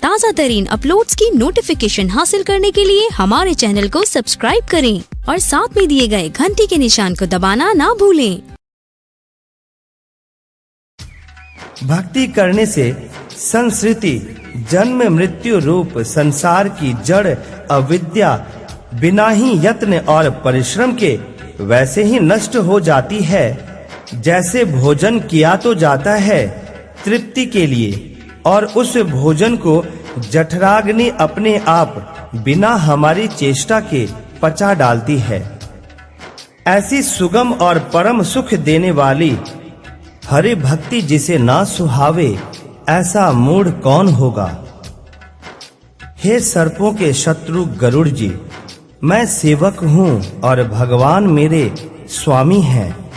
ताज़ा तरीन अपलोड्स की नोटिफिकेशन हासिल करने के लिए हमारे चैनल को सब्सक्राइब करें और साथ में दिए गए घंटी के निशान को दबाना ना भूलें। भक्ति करने से संस्कृति जन्म मृत्यु रूप संसार की जड़ अविद्या बिना ही यत्न और परिश्रम के वैसे ही नष्ट हो जाती है जैसे भोजन किया तो जाता है तृप्ति के लिए और उस भोजन को जठराग्नि अपने आप बिना हमारी चेष्टा के पचा डालती है। ऐसी सुगम और परम सुख देने वाली हरि भक्ति जिसे ना सुहावे ऐसा मूढ़ कौन होगा। हे सर्पों के शत्रु गरुड़ जी, मैं सेवक हूँ और भगवान मेरे स्वामी हैं।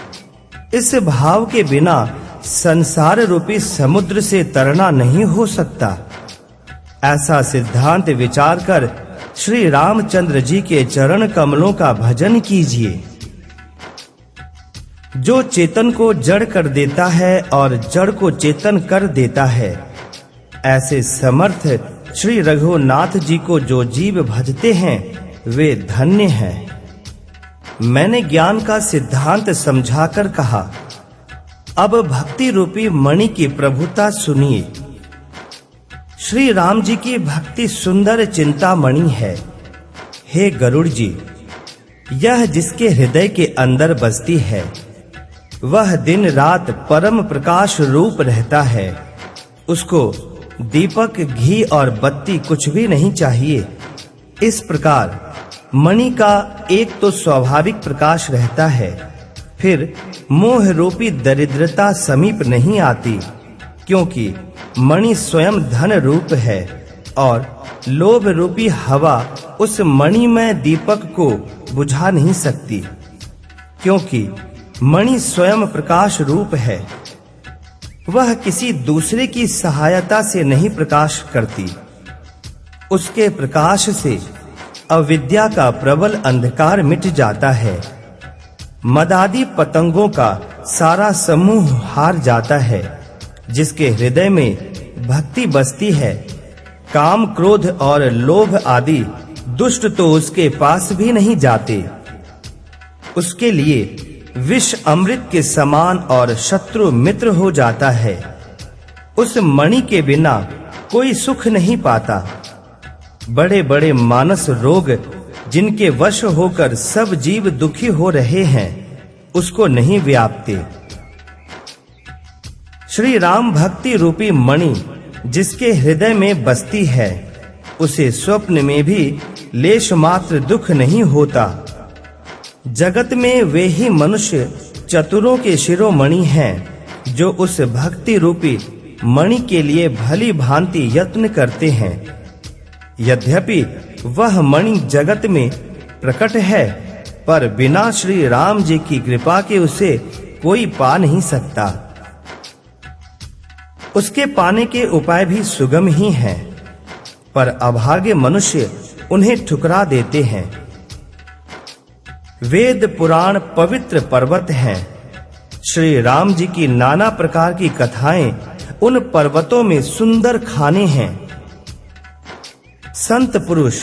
इस भाव के बिना संसार रूपी समुद्र से तरना नहीं हो सकता। ऐसा सिद्धांत विचार कर श्री रामचंद्र जी के चरण कमलों का भजन कीजिए। जो चेतन को जड़ कर देता है और जड़ को चेतन कर देता है, ऐसे समर्थ श्री रघुनाथ जी को जो जीव भजते हैं वे धन्य हैं। मैंने ज्ञान का सिद्धांत समझाकर कहा, अब भक्ति रूपी मणि की प्रभुता सुनिए। श्री राम जी की भक्ति सुंदर चिंतामणि है। हे गरुड़ जी, यह जिसके हृदय के अंदर बसती है वह दिन रात परम प्रकाश रूप रहता है। उसको दीपक घी और बत्ती कुछ भी नहीं चाहिए। इस प्रकार मणि का एक तो स्वाभाविक प्रकाश रहता है, फिर मोह रूपी दरिद्रता समीप नहीं आती, क्योंकि मणि स्वयं धन रूप है और लोभ रूपी हवा उस मणिमय दीपक को बुझा नहीं सकती, क्योंकि मणि स्वयं प्रकाश रूप है। वह किसी दूसरे की सहायता से नहीं प्रकाश करती। उसके प्रकाश से अविद्या का प्रबल अंधकार मिट जाता है। मदादी पतंगों का सारा समूह हार जाता है। जिसके हृदय में भक्ति बसती है, काम क्रोध और लोभ आदि दुष्ट तो उसके पास भी नहीं जाते। उसके लिए विष अमृत के समान और शत्रु मित्र हो जाता है। उस मणि के बिना कोई सुख नहीं पाता। बड़े-बड़े मानस रोग जिनके वश होकर सब जीव दुखी हो रहे हैं, उसको नहीं व्यापते। श्री राम भक्ति रूपी मणि जिसके हृदय में बसती है, उसे स्वप्न में भी लेश मात्र दुख नहीं होता। जगत में वे ही मनुष्य चतुरों के शिरोमणि हैं जो उस भक्ति रूपी मणि के लिए भली भांति यत्न करते हैं। यद्यपि वह मणि जगत में प्रकट है, पर बिना श्री राम जी की कृपा के उसे कोई पा नहीं सकता। उसके पाने के उपाय भी सुगम ही हैं, पर अभागे मनुष्य उन्हें ठुकरा देते हैं। वेद पुराण पवित्र पर्वत हैं। श्री राम जी की नाना प्रकार की कथाएं उन पर्वतों में सुंदर खाने हैं। संत पुरुष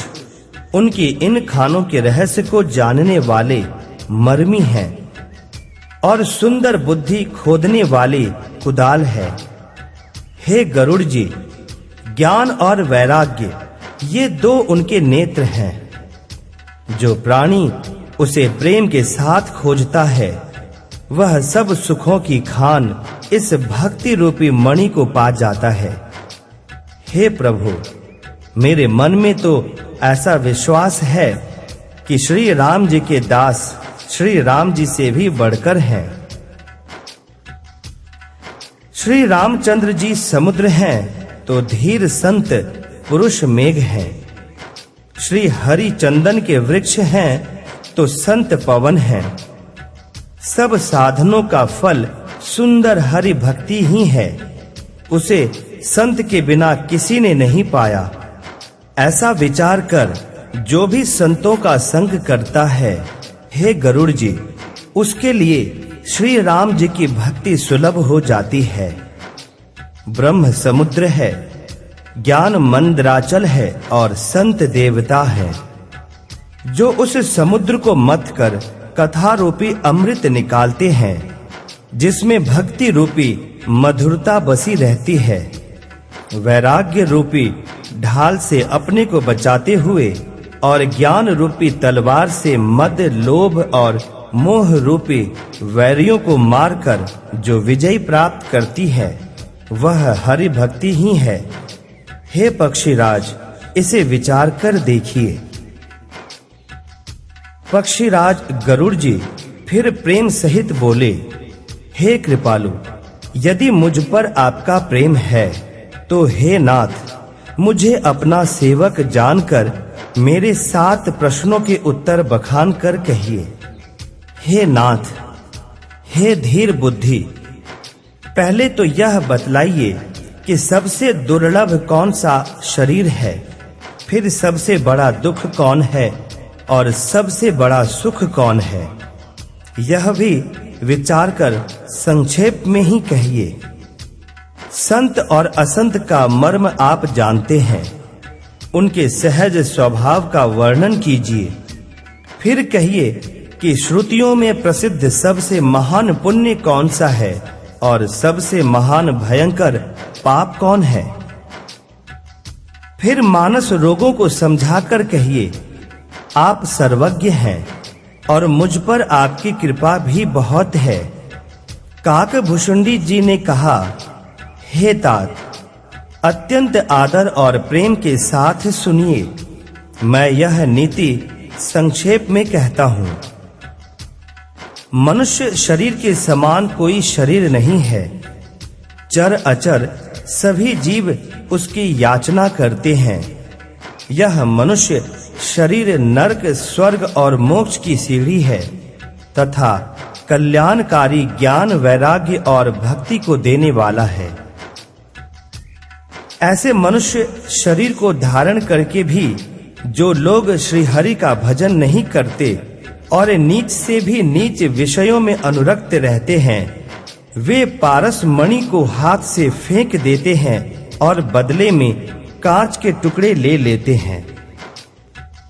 उनकी इन खानों के रहस्य को जानने वाले मर्मी हैं और सुंदर बुद्धि खोदने वाली कुदाल है। हे गरुड़ जी, ज्ञान और वैराग्य ये दो उनके नेत्र हैं। जो प्राणी उसे प्रेम के साथ खोजता है, वह सब सुखों की खान इस भक्ति रूपी मणि को पा जाता है। हे प्रभु, मेरे मन में तो ऐसा विश्वास है कि श्री राम जी के दास श्री राम जी से भी बढ़कर हैं। श्री रामचंद्र जी समुद्र हैं तो धीर संत पुरुष मेघ हैं। श्री हरि चंदन के वृक्ष हैं तो संत पवन हैं। सब साधनों का फल सुंदर हरि भक्ति ही है। उसे संत के बिना किसी ने नहीं पाया। ऐसा विचार कर जो भी संतों का संग करता है, हे गरुड़ जी, उसके लिए श्री राम जी की भक्ति सुलभ हो जाती है। ब्रह्म समुद्र है, ज्ञान मंदराचल है और संत देवता है। जो उस समुद्र को मथ कर कथा रूपी अमृत निकालते हैं, जिसमें भक्ति रूपी मधुरता बसी रहती है, वैराग्य रूपी ढाल से अपने को बचाते हुए और ज्ञान रूपी तलवार से मद, लोभ और मोह रूपी वैरियों को मारकर जो विजय प्राप्त करती है, वह हरि भक्ति ही है। हे पक्षीराज, इसे विचार कर देखिए। पक्षीराज गरुड़ जी फिर प्रेम सहित बोले, हे कृपालु, यदि मुझ पर आपका प्रेम है तो हे नाथ, मुझे अपना सेवक जानकर मेरे 7 प्रश्नों के उत्तर बखान कर कहिए। हे नाथ, हे धीर बुद्धि, पहले तो यह बतलाइए कि सबसे दुर्लभ कौन सा शरीर है, फिर सबसे बड़ा दुख कौन है और सबसे बड़ा सुख कौन है। यह भी विचार कर संक्षेप में ही कहिए। संत और असंत का मर्म आप जानते हैं, उनके सहज स्वभाव का वर्णन कीजिए। फिर कहिए कि श्रुतियों में प्रसिद्ध सबसे महान पुण्य कौन सा है और सबसे महान भयंकर पाप कौन है। फिर मानस रोगों को समझाकर कहिए, आप सर्वज्ञ हैं और मुझ पर आपकी कृपा भी बहुत है। काकभूषुंडी जी ने कहा, हे तात, अत्यंत आदर और प्रेम के साथ सुनिए, मैं यह नीति संक्षेप में कहता हूँ। मनुष्य शरीर के समान कोई शरीर नहीं है। चर अचर सभी जीव उसकी याचना करते हैं। यह मनुष्य शरीर नरक, स्वर्ग और मोक्ष की सीढ़ी है तथा कल्याणकारी ज्ञान, वैराग्य और भक्ति को देने वाला है। ऐसे मनुष्य शरीर को धारण करके भी जो लोग श्री हरि का भजन नहीं करते और नीच से भी नीच विषयों में अनुरक्त रहते हैं, वे पारस मणि को हाथ से फेंक देते हैं और बदले में कांच के टुकड़े ले लेते हैं।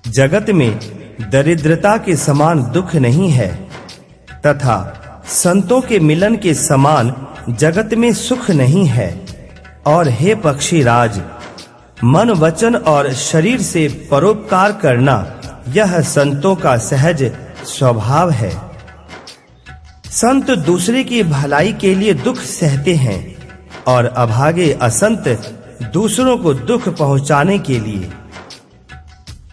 जगत में दरिद्रता के समान दुख नहीं है तथा संतों के मिलन के समान जगत में सुख नहीं है। और हे पक्षीराज, मन, वचन और शरीर से परोपकार करना यह संतों का सहज स्वभाव है। संत दूसरे की भलाई के लिए दुख सहते हैं और अभागे असंत दूसरों को दुख पहुंचाने के लिए।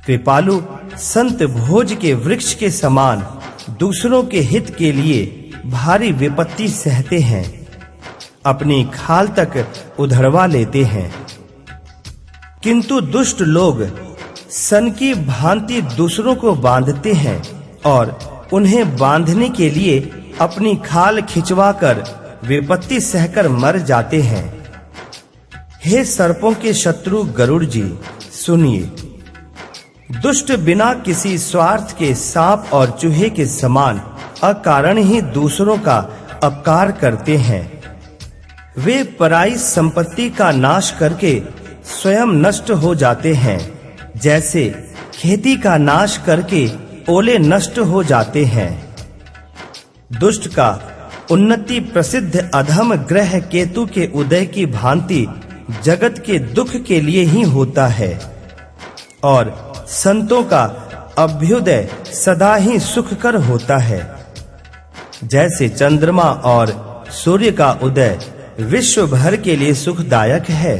कृपालु संत भोज के वृक्ष के समान दूसरों के हित के लिए भारी विपत्ति सहते हैं, अपनी खाल तक उधड़वा लेते हैं। किंतु दुष्ट लोग सन की भांति दूसरों को बांधते हैं और उन्हें बांधने के लिए अपनी खाल खिंचवाकर विपत्ति सहकर मर जाते हैं। हे सर्पों के शत्रु गरुड़ जी, सुनिए। दुष्ट बिना किसी स्वार्थ के सांप और चूहे के समान अकारण ही दूसरों का अपकार करते हैं। वे पराई संपत्ति का नाश करके स्वयं नष्ट हो जाते हैं, जैसे खेती का नाश करके ओले नष्ट हो जाते हैं। दुष्ट का उन्नति प्रसिद्ध अधम ग्रह केतु के उदय की भांति जगत के दुख के लिए ही होता है और संतों का अभ्युदय सदा ही सुखकर होता है। जैसे चंद्रमा और सूर्य का उदय विश्व भर के लिए सुखदायक है।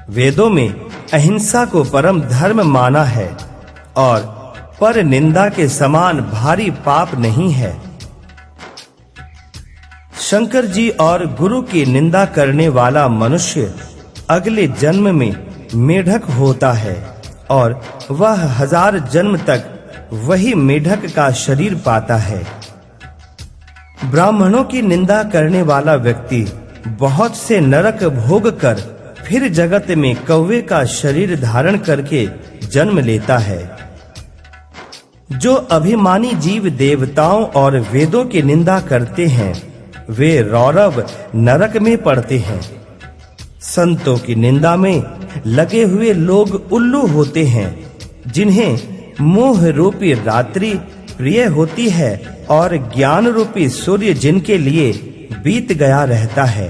वेदों में अहिंसा को परम धर्म माना है और पर निंदा के समान भारी पाप नहीं है। शंकर जी और गुरु की निंदा करने वाला मनुष्य अगले जन्म में मेढक होता है और वह 1000 जन्म तक वही मेढक का शरीर पाता है। ब्राह्मणों की निंदा करने वाला व्यक्ति बहुत से नरक भोग कर फिर जगत में कौवे का शरीर धारण करके जन्म लेता है। जो अभिमानी जीव देवताओं और वेदों की निंदा करते हैं, वे रौरव नरक में पड़ते हैं। संतों की निंदा में लगे हुए लोग उल्लू होते हैं, जिन्हें मोह रूपी रात्रि प्रिय होती है और ज्ञान रूपी सूर्य जिनके लिए बीत गया रहता है।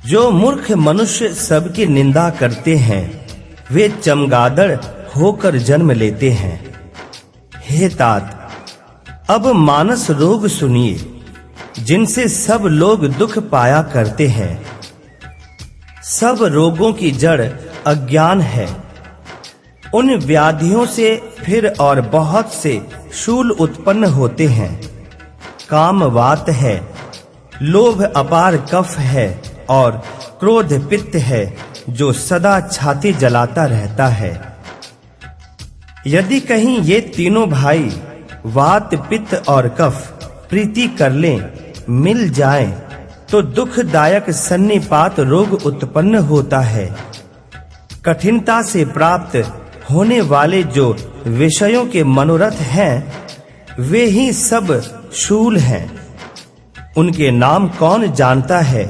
जो मूर्ख मनुष्य सबकी निंदा करते हैं, वे चमगादड़ होकर जन्म लेते हैं। हे तात, अब मानस रोग सुनिए, जिनसे सब लोग दुख पाया करते हैं। सब रोगों की जड़ अज्ञान है। उन व्याधियों से फिर और बहुत से शूल उत्पन्न होते हैं। काम वात है, लोभ अपार कफ है और क्रोध पित्त है, जो सदा छाती जलाता रहता है। यदि कहीं ये तीनों भाई वात पित्त और कफ प्रीति कर लें, मिल जाएं, तो दुखदायक सन्निपात रोग उत्पन्न होता है। कठिनता से प्राप्त होने वाले जो विषयों के मनोरथ हैं, वे ही सब शूल हैं। उनके नाम कौन जानता है,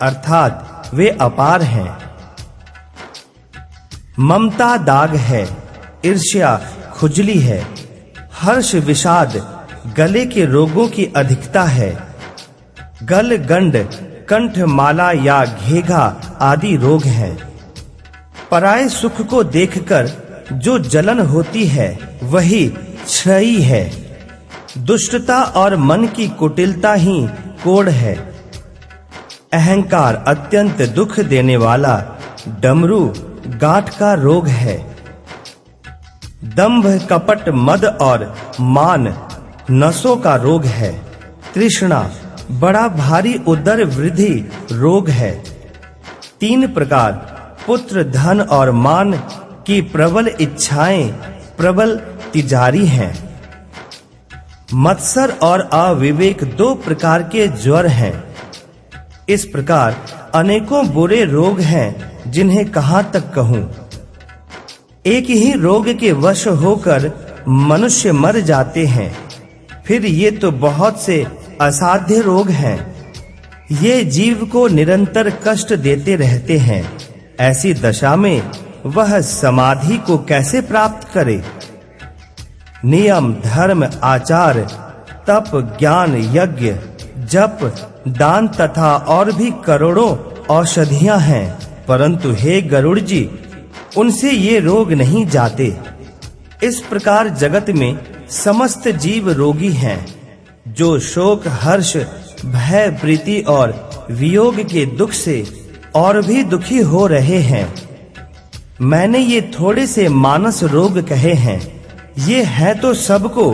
अर्थात वे अपार हैं। ममता दाग है, ईर्ष्या खुजली है, हर्ष विषाद गले के रोगों की अधिकता है। गल गंड कंठ माला या घेघा आदि रोग हैं। पराये सुख को देखकर जो जलन होती है, वही क्षयी है। दुष्टता और मन की कुटिलता ही कोढ़ है। अहंकार अत्यंत दुख देने वाला डमरू गांठ का रोग है। दंभ कपट मद और मान नसों का रोग है। तृष्णा बड़ा भारी उदर वृद्धि रोग है। 3 प्रकार पुत्र धन और मान की प्रबल इच्छाएं प्रबल तिजारी हैं। मत्सर और अविवेक 2 प्रकार के ज्वर हैं। इस प्रकार अनेकों बुरे रोग हैं, जिन्हें कहां तक कहूं। एक ही रोग के वश होकर मनुष्य मर जाते हैं। फिर ये तो बहुत से असाध्य रोग हैं। ये जीव को निरंतर कष्ट देते रहते हैं। ऐसी दशा में वह समाधि को कैसे प्राप्त करे? नियम धर्म आचार तप ज्ञान यज्ञ जप दान तथा और भी करोड़ों औषधियां हैं, परंतु हे गरुड़ जी, उनसे ये रोग नहीं जाते। इस प्रकार जगत में समस्त जीव रोगी हैं, जो शोक हर्ष भय प्रीति और वियोग के दुख से और भी दुखी हो रहे हैं। मैंने ये थोड़े से मानस रोग कहे हैं। ये है तो सबको,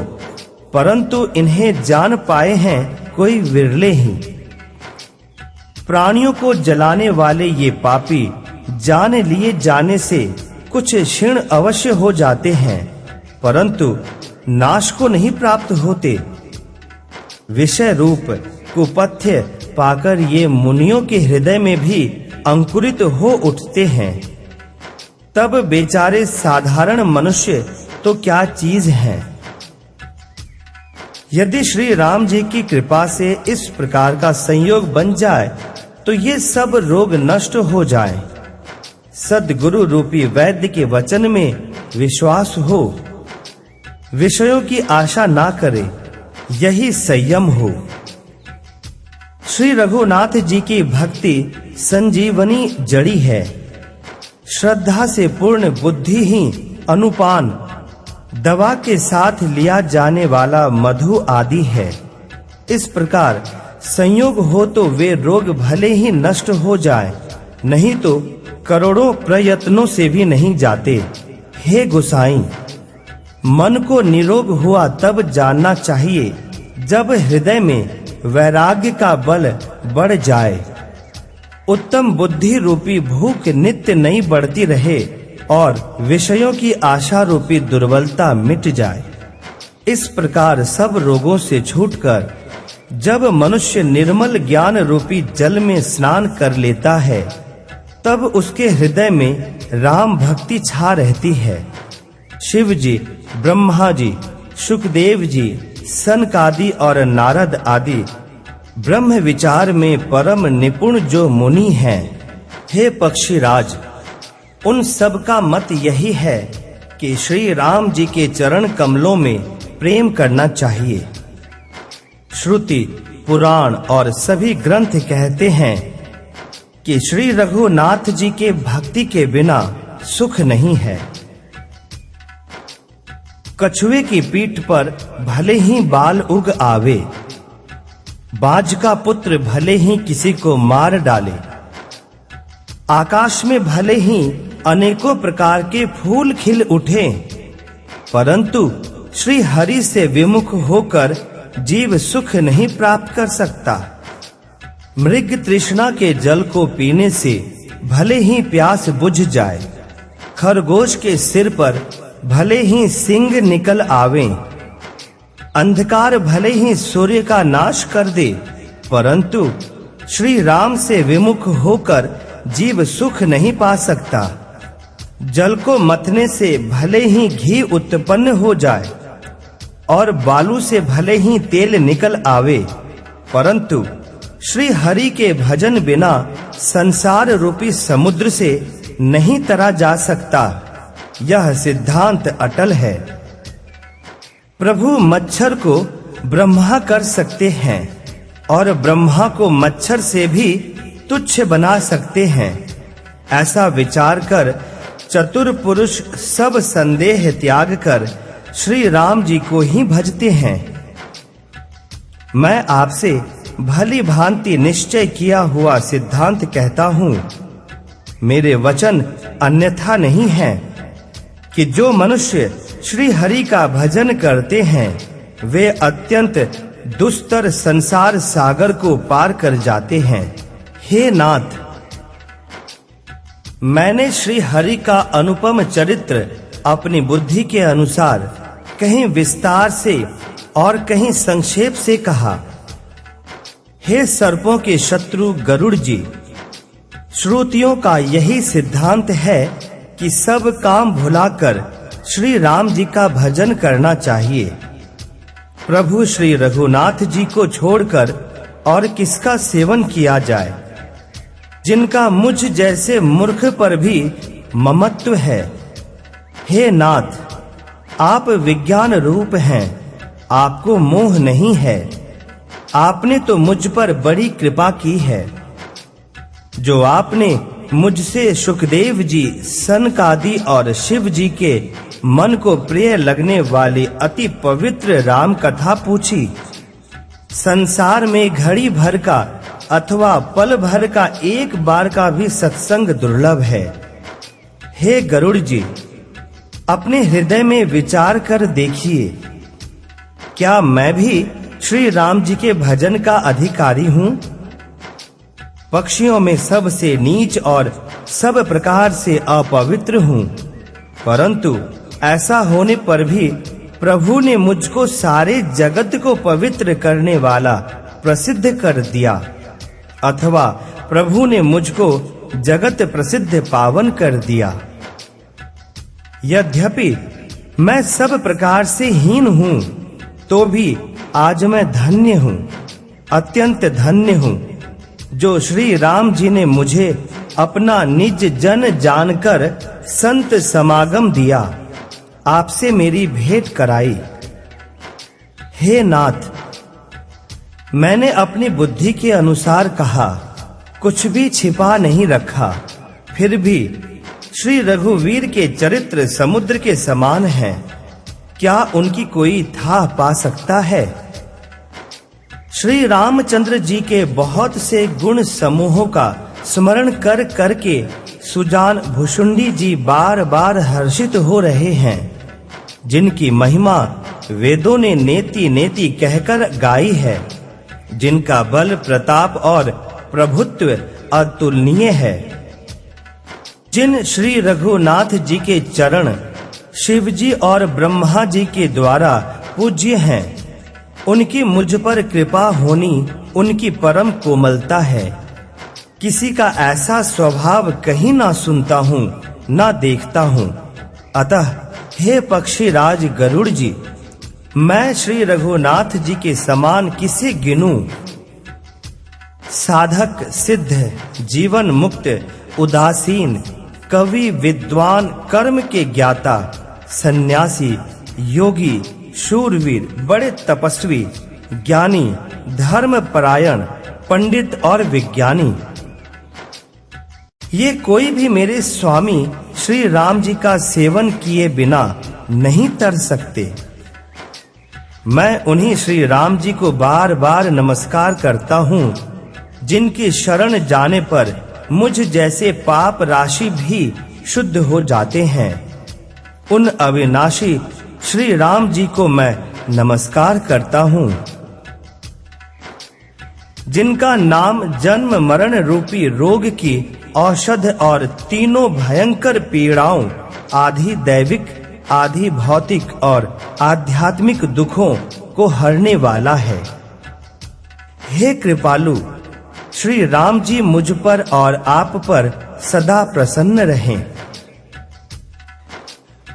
परंतु इन्हें जान पाए हैं कोई विरले ही। प्राणियों को जलाने वाले ये पापी जान लिए जाने से कुछ क्षीण अवश्य हो जाते हैं, परंतु नाश को नहीं प्राप्त होते। विषय रूप कुपथ्य पाकर ये मुनियों के हृदय में भी अंकुरित हो उठते हैं। तब बेचारे साधारण मनुष्य तो क्या चीज हैं। यदि श्री राम जी की कृपा से इस प्रकार का संयोग बन जाए, तो ये सब रोग नष्ट हो जाए। सद्गुरु रूपी वैद्य के वचन में विश्वास हो, विषयों की आशा ना करे, यही संयम हो। श्री रघुनाथ जी की भक्ति संजीवनी जड़ी है। श्रद्धा से पूर्ण बुद्धि ही अनुपान, दवा के साथ लिया जाने वाला मधु आदि है। इस प्रकार संयोग हो तो वे रोग भले ही नष्ट हो जाए, नहीं तो करोड़ों प्रयत्नों से भी नहीं जाते। हे गोसाई, मन को निरोग हुआ तब जानना चाहिए, जब हृदय में वैराग्य का बल बढ़ जाए, उत्तम बुद्धि रूपी भूख नित्य नहीं बढ़ती रहे और विषयों की आशा रूपी दुर्बलता मिट जाए। इस प्रकार सब रोगों से छूटकर जब मनुष्य निर्मल ज्ञान रूपी जल में स्नान कर लेता है, तब उसके हृदय में राम भक्ति छा रहती है। शिव जी, ब्रह्मा जी, सुखदेव जी, सनक आदि और नारद आदि ब्रह्म विचार में परम निपुण जो मुनि हैं, हे पक्षीराज, उन सब का मत यही है कि श्री राम जी के चरण कमलों में प्रेम करना चाहिए। श्रुति, पुराण और सभी ग्रंथ कहते हैं कि श्री रघुनाथ जी के भक्ति के बिना सुख नहीं है। कछुए की पीठ पर भले ही बाल उग आवे, बाज का पुत्र भले ही किसी को मार डाले, आकाश में भले ही अनेकों प्रकार के फूल खिल उठे, परंतु श्री हरि से विमुख होकर जीव सुख नहीं प्राप्त कर सकता। मृग तृष्णा के जल को पीने से भले ही प्यास बुझ जाए, खरगोश के सिर पर भले ही सिंग निकल आवे, अंधकार भले ही सूर्य का नाश कर दे, परंतु श्री राम से विमुख होकर जीव सुख नहीं पा सकता। जल को मथने से भले ही घी उत्पन्न हो जाए और बालू से भले ही तेल निकल आवे, परंतु श्री हरि के भजन बिना संसार रूपी समुद्र से नहीं तरा जा सकता। यह सिद्धांत अटल है। प्रभु मच्छर को ब्रह्मा कर सकते हैं और ब्रह्मा को मच्छर से भी तुच्छ बना सकते हैं। ऐसा विचार कर चतुर पुरुष सब संदेह त्याग कर श्री राम जी को ही भजते हैं। मैं आपसे भली भांति निश्चय किया हुआ सिद्धांत कहता हूँ। मेरे वचन अन्यथा नहीं है कि जो मनुष्य श्री हरि का भजन करते हैं वे अत्यंत दुस्तर संसार सागर को पार कर जाते हैं। हे नाथ, मैंने श्री हरि का अनुपम चरित्र अपनी बुद्धि के अनुसार कहीं विस्तार से और कहीं संक्षेप से कहा। हे सर्पों के शत्रु गरुड़ जी, श्रुतियों का यही सिद्धांत है कि सब काम भुलाकर श्री राम जी का भजन करना चाहिए। प्रभु श्री रघुनाथ जी को छोड़कर और किसका सेवन किया जाए, जिनका मुझ जैसे मूर्ख पर भी ममत्व है। हे नाथ, आप विज्ञान रूप हैं, आपको मोह नहीं है। आपने तो मुझ पर बड़ी कृपा की है। जो आपने मुझसे सुखदेव जी, सनकादि और शिव जी के मन को प्रिय लगने वाली अति पवित्र राम कथा पूछी। संसार में घड़ी भर का अथवा पल भर का एक बार का भी सत्संग दुर्लभ है। हे गरुड़ जी, अपने हृदय में विचार कर देखिए, क्या मैं भी श्री राम जी के भजन का अधिकारी हूँ? पक्षियों में सबसे नीच और सब प्रकार से अपवित्र हूँ, परंतु ऐसा होने पर भी प्रभु ने मुझको सारे जगत को पवित्र करने वाला प्रसिद्ध कर दिया, अथवा प्रभु ने मुझको जगत प्रसिद्ध पावन कर दिया। यद्यपि मैं सब प्रकार से हीन हूँ, तो भी आज मैं धन्य हूँ, अत्यंत धन्य हूँ, जो श्री राम जी ने मुझे अपना निज जन जानकर संत समागम दिया, आपसे मेरी भेंट कराई। हे नाथ, मैंने अपनी बुद्धि के अनुसार कहा, कुछ भी छिपा नहीं रखा। फिर भी श्री रघुवीर के चरित्र समुद्र के समान हैं, क्या उनकी कोई था पा सकता है? श्री रामचंद्र जी के बहुत से गुण समूहों का स्मरण कर करके सुजान भुषुंडी जी बार-बार हर्षित हो रहे हैं, जिनकी महिमा वेदों ने नेति-नेति कहकर गाई है, जिनका बल, प्रताप और प्रभुत्व अतुलनीय है। जिन श्री रघुनाथ जी के चरण शिव जी और ब्रह्मा जी के द्वारा पूज्य हैं, उनकी मुझ पर कृपा होनी उनकी परम कोमलता है। किसी का ऐसा स्वभाव कहीं ना सुनता हूँ ना देखता हूँ। अतः हे पक्षीराज गरुड़ जी, मैं श्री रघुनाथ जी के समान किसे गिनूं? साधक सिद्ध, जीवन मुक्त, उदासीन, कवि, विद्वान, कर्म के ज्ञाता, सन्यासी, योगी, शूरवीर, बड़े तपस्वी, ज्ञानी, धर्म परायण, पंडित और विज्ञानी, ये कोई भी मेरे स्वामी श्री राम जी का सेवन किए बिना नहीं तर सकते। मैं उन्हीं श्री राम जी को बार-बार नमस्कार करता हूँ, जिनकी शरण जाने पर मुझ जैसे पाप राशि भी शुद्ध हो जाते हैं। उन अविनाशी श्री राम जी को मैं नमस्कार करता हूँ, जिनका नाम जन्म मरण रूपी रोग की औषध और तीनों भयंकर पीड़ाओं, आधि दैविक, आधि भौतिक और आध्यात्मिक दुखों को हरने वाला है। हे कृपालु, श्री राम जी मुझ पर और आप पर सदा प्रसन्न रहें।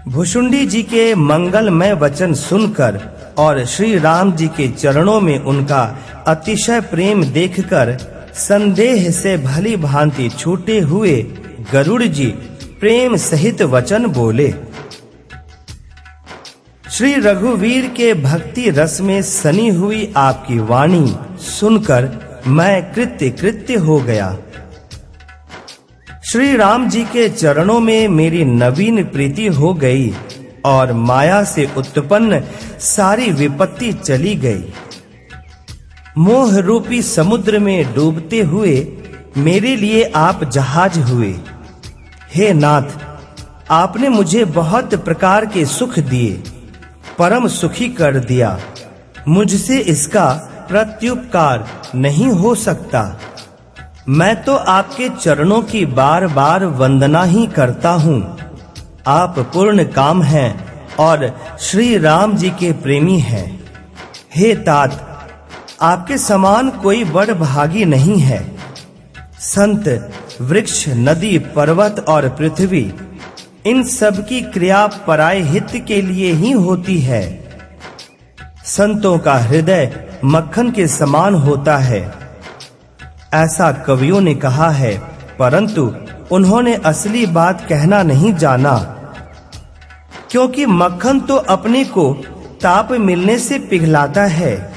भुशुंडी जी के मंगलमय वचन सुनकर और श्री राम जी के चरणों में उनका अतिशय प्रेम देखकर संदेह से भली भांति छूटे हुए गरुड़ जी प्रेम सहित वचन बोले। श्री रघुवीर के भक्ति रस में सनी हुई आपकी वाणी सुनकर मैं कृत्य हो गया। श्री राम जी के चरणों में मेरी नवीन प्रीति हो गई और माया से उत्पन्न सारी विपत्ति चली गई। मोह रूपी समुद्र में डूबते हुए मेरे लिए आप जहाज हुए। हे नाथ, आपने मुझे बहुत प्रकार के सुख दिए, परम सुखी कर दिया। मुझसे इसका प्रत्युपकार नहीं हो सकता। मैं तो आपके चरणों की बार-बार वंदना ही करता हूँ। आप पूर्ण काम हैं और श्री राम जी के प्रेमी हैं। हे तात, आपके समान कोई बड़ भागी नहीं है। संत, वृक्ष, नदी, पर्वत और पृथ्वी, इन सब की क्रिया पराय हित के लिए ही होती है। संतों का हृदय मक्खन के समान होता है, ऐसा कवियों ने कहा है, परंतु उन्होंने असली बात कहना नहीं जाना। क्योंकि मक्खन तो अपने को ताप मिलने से पिघलाता है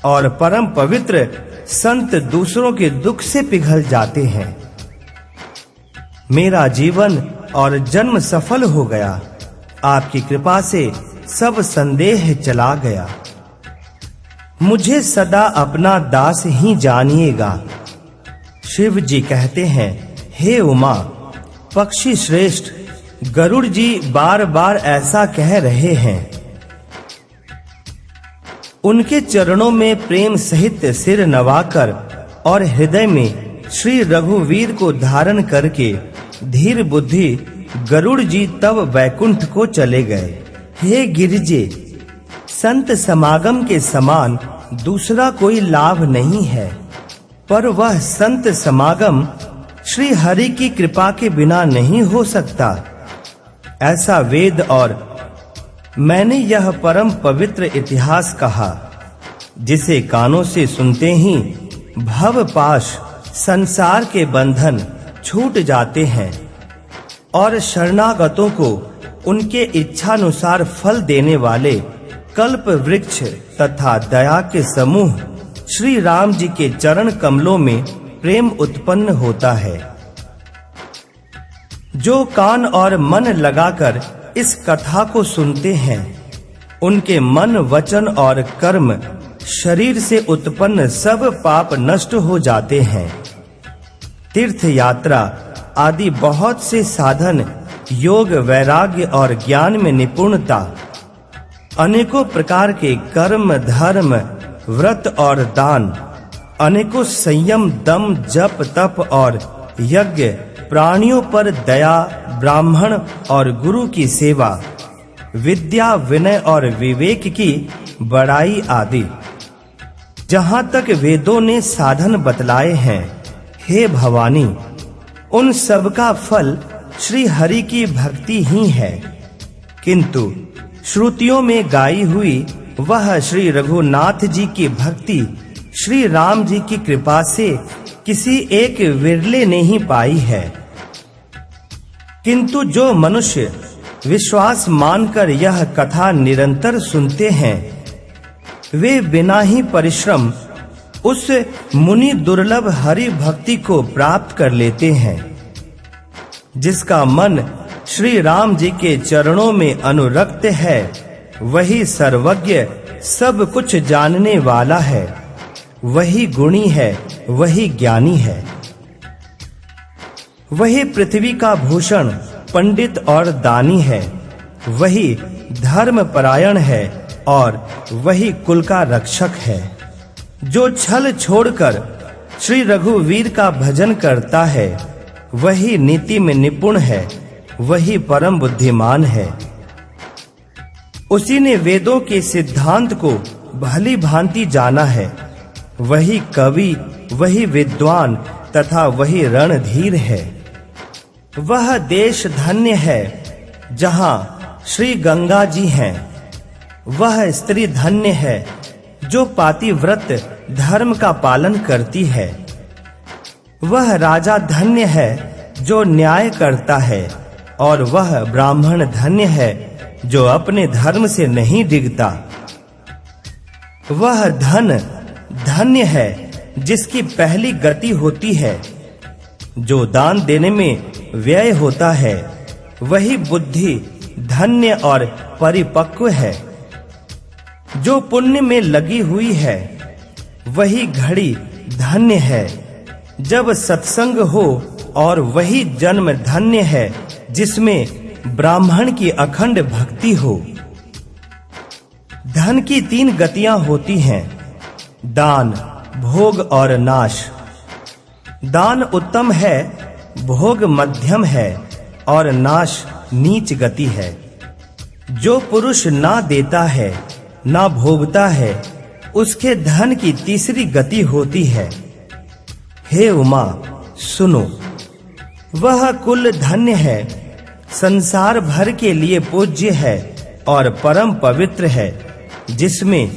और परम पवित्र संत दूसरों के दुख से पिघल जाते हैं। मेरा जीवन और जन्म सफल हो गया। आपकी कृपा से सब संदेह चला गया। मुझे सदा अपना दास ही जानिएगा। शिव जी कहते हैं, हे उमा, पक्षी श्रेष्ठ, गरुड़ जी बार-बार ऐसा कह रहे हैं। उनके चरणों में प्रेम सहित सिर नवाकर और हृदय में श्री रघुवीर को धारण करके धीर बुद्धि गरुड़ जी तब वैकुंठ को चले गए। हे गिरिजे, संत समागम के समान दूसरा कोई लाभ नहीं है, पर वह संत समागम श्री हरि की कृपा के बिना नहीं हो सकता। ऐसा वेद और मैंने यह परम पवित्र इतिहास कहा, जिसे कानों से सुनते ही भव पाश, संसार के बंधन छूट जाते हैं और शरणागतों को उनके इच्छानुसार फल देने वाले कल्प वृक्ष तथा दया के समूह श्री राम जी के चरण कमलों में प्रेम उत्पन्न होता है। जो कान और मन लगाकर इस कथा को सुनते हैं, उनके मन, वचन और कर्म, शरीर से उत्पन्न सब पाप नष्ट हो जाते हैं। तीर्थ यात्रा आदि बहुत से साधन, योग, वैराग्य और ज्ञान में निपुणता, अनेकों प्रकार के कर्म, धर्म, व्रत और दान, अनेकों संयम, दम, जप, तप और यज्ञ, प्राणियों पर दया, ब्राह्मण और गुरु की सेवा, विद्या, विनय और विवेक की बड़ाई आदि, जहाँ तक वेदों ने साधन बतलाए हैं, हे भवानी, उन सब का फल श्री हरि की भक्ति ही है। किंतु श्रुतियों में गाई हुई वह श्री रघुनाथ जी की भक्ति श्री राम जी की कृपा से किसी एक विरले ने ही पाई है। किंतु जो मनुष्य विश्वास मानकर यह कथा निरंतर सुनते हैं, वे बिना ही परिश्रम उस मुनि दुर्लभ हरि भक्ति को प्राप्त कर लेते हैं। जिसका मन श्री राम जी के चरणों में अनुरक्त है, वही सर्वज्ञ सब कुछ जानने वाला है, वही गुणी है, वही ज्ञानी है। वही पृथ्वी का भूषण, पंडित और दानी है, वही धर्म परायण है और वही कुल का रक्षक है। जो छल छोड़कर श्री रघुवीर का भजन करता है, वही नीति में निपुण है, वही परम बुद्धिमान है। उसी ने वेदों के सिद्धांत को भली भांति जाना है, वही कवि, वही विद्वान तथा वही रणधीर है। वह देश धन्य है जहां श्री गंगा जी हैं। वह स्त्री धन्य है जो पातिव्रत धर्म का पालन करती है। वह राजा धन्य है जो न्याय करता है, और वह ब्राह्मण धन्य है जो अपने धर्म से नहीं डिगता। वह धन धन्य है जिसकी पहली गति होती है, जो दान देने में व्यय होता है। वही बुद्धि धन्य और परिपक्व है। जो पुण्य में लगी हुई है, वही घड़ी धन्य है जब सत्संग हो, और वही जन्म धन्य है जिसमें ब्राह्मण की अखंड भक्ति हो। धन की 3 गतियां होती हैं: दान, भोग और नाश। दान उत्तम है, भोग मध्यम है और नाश नीच गति है। जो पुरुष ना देता है, ना भोगता है, उसके धन की 3री गति होती है। हे उमा, सुनो, वह कुल धन्य है, संसार भर के लिए पूज्य है और परम पवित्र है, जिसमें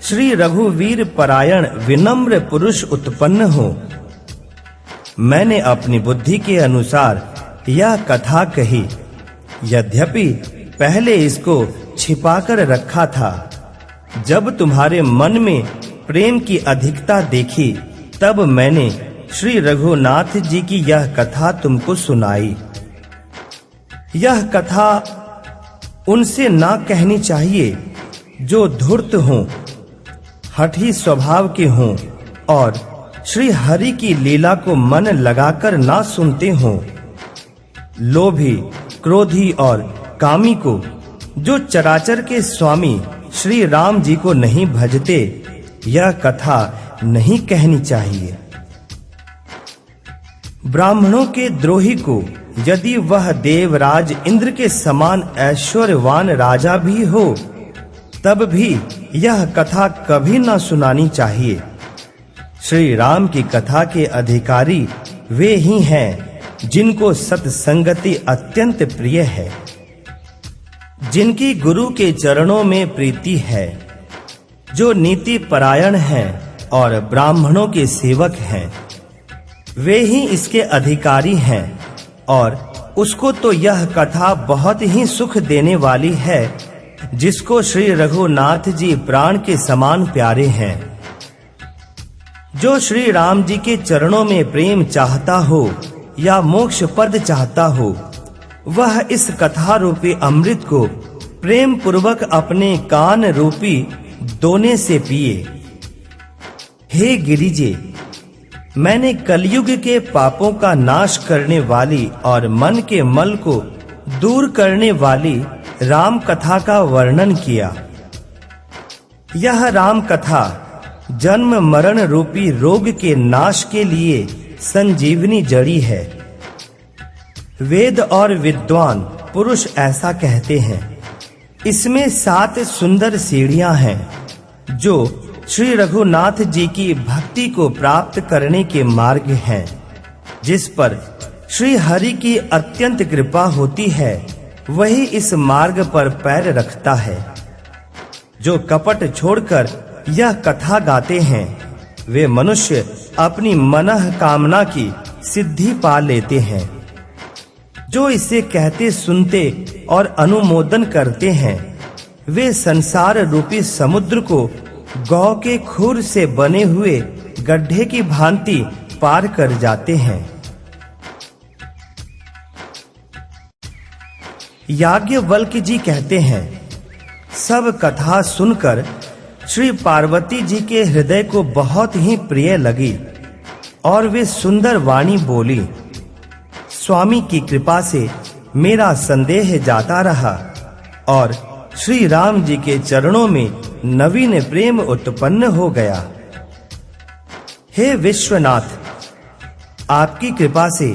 श्री रघुवीर परायण विनम्र पुरुष उत्पन्न हो। मैंने अपनी बुद्धि के अनुसार यह कथा कही, यद्यपि पहले इसको छिपाकर रखा था। जब तुम्हारे मन में प्रेम की अधिकता देखी, तब मैंने श्री रघुनाथ जी की यह कथा तुमको सुनाई। यह कथा उनसे ना कहनी चाहिए जो धूर्त हों, हठी स्वभाव के हों और श्री हरि की लीला को मन लगाकर ना सुनते हों। लोभी, क्रोधी और कामी को, जो चराचर के स्वामी श्री राम जी को नहीं भजते, यह कथा नहीं कहनी चाहिए। ब्राह्मणों के द्रोही को, यदि वह देवराज इंद्र के समान ऐश्वर्यवान राजा भी हो, तब भी यह कथा कभी न सुनानी चाहिए। श्री राम की कथा के अधिकारी वे ही हैं जिनको सत्संगति अत्यंत प्रिय है, जिनकी गुरु के चरणों में प्रीति है, जो नीति परायण हैं और ब्राह्मणों के सेवक हैं। वे ही इसके अधिकारी हैं, और उसको तो यह कथा बहुत ही सुख देने वाली है, जिसको श्री रघुनाथ जी प्राण के समान प्यारे हैं। जो श्री राम जी के चरणों में प्रेम चाहता हो या मोक्ष पद चाहता हो, वह इस कथा रूपी अमृत को प्रेम पूर्वक अपने कान रूपी दोने से पिए। हे गिरिजे, मैंने कलयुग के पापों का नाश करने वाली और मन के मल को दूर करने वाली राम कथा का वर्णन किया। यह राम कथा जन्म मरण रूपी रोग के नाश के लिए संजीवनी जड़ी है। वेद और विद्वान पुरुष ऐसा कहते हैं। इसमें 7 सुंदर सीढ़ियां हैं जो श्री रघुनाथ जी की भक्ति को प्राप्त करने के मार्ग हैं, जिस पर श्री हरि की अत्यंत कृपा होती है, वही इस मार्ग पर पैर रखता है। जो कपट छोड़कर यह कथा गाते हैं, वे मनुष्य अपनी मनः कामना की सिद्धि पा लेते हैं। जो इसे कहते सुनते और अनुमोदन करते हैं, वे संसार रूपी समुद्र को गौ के खुर से बने हुए गड्ढे की भांति पार कर जाते हैं। याज्ञवल्क्य जी कहते हैं, सब कथा सुनकर श्री पार्वती जी के हृदय को बहुत ही प्रिय लगी और वे सुंदर वाणी बोली। स्वामी की कृपा से मेरा संदेह जाता रहा और श्री राम जी के चरणों में नवीन प्रेम उत्पन्न हो गया। हे विश्वनाथ, आपकी कृपा से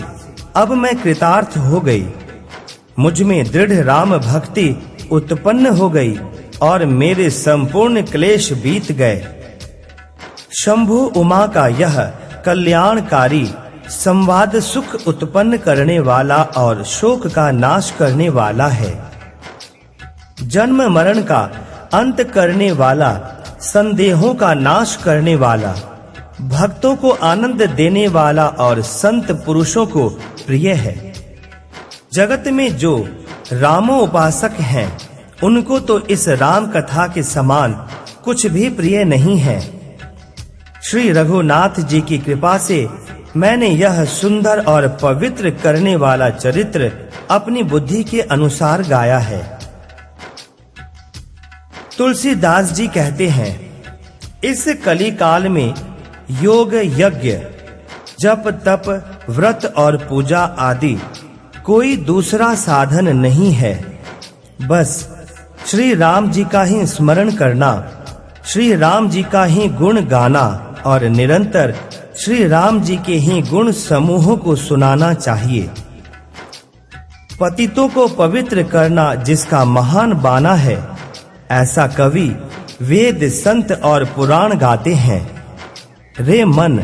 अब मैं कृतार्थ हो गई। मुझ में दृढ़ राम भक्ति उत्पन्न हो गई और मेरे संपूर्ण क्लेश बीत गए। शंभु उमा का यह कल्याणकारी संवाद सुख उत्पन्न करने वाला और शोक का नाश करने वाला है। जन्म मरण का अंत करने वाला, संदेहों का नाश करने वाला, भक्तों को आनंद देने वाला और संत पुरुषों को प्रिय है। जगत में जो रामोपासक हैं, उनको तो इस राम कथा के समान कुछ भी प्रिय नहीं है। श्री रघुनाथ जी की कृपा से मैंने यह सुंदर और पवित्र करने वाला चरित्र अपनी बुद्धि के अनुसार गाया है। तुलसीदास जी कहते हैं, इस कली काल में योग यज्ञ, जप तप, व्रत और पूजा आदि कोई दूसरा साधन नहीं है। बस श्री राम जी का ही स्मरण करना, श्री राम जी का ही गुण गाना और निरंतर श्री राम जी के ही गुण समूहों को सुनाना चाहिए। पतितों को पवित्र करना जिसका महान बाना है, ऐसा कवि, वेद, संत और पुराण गाते हैं। रे मन,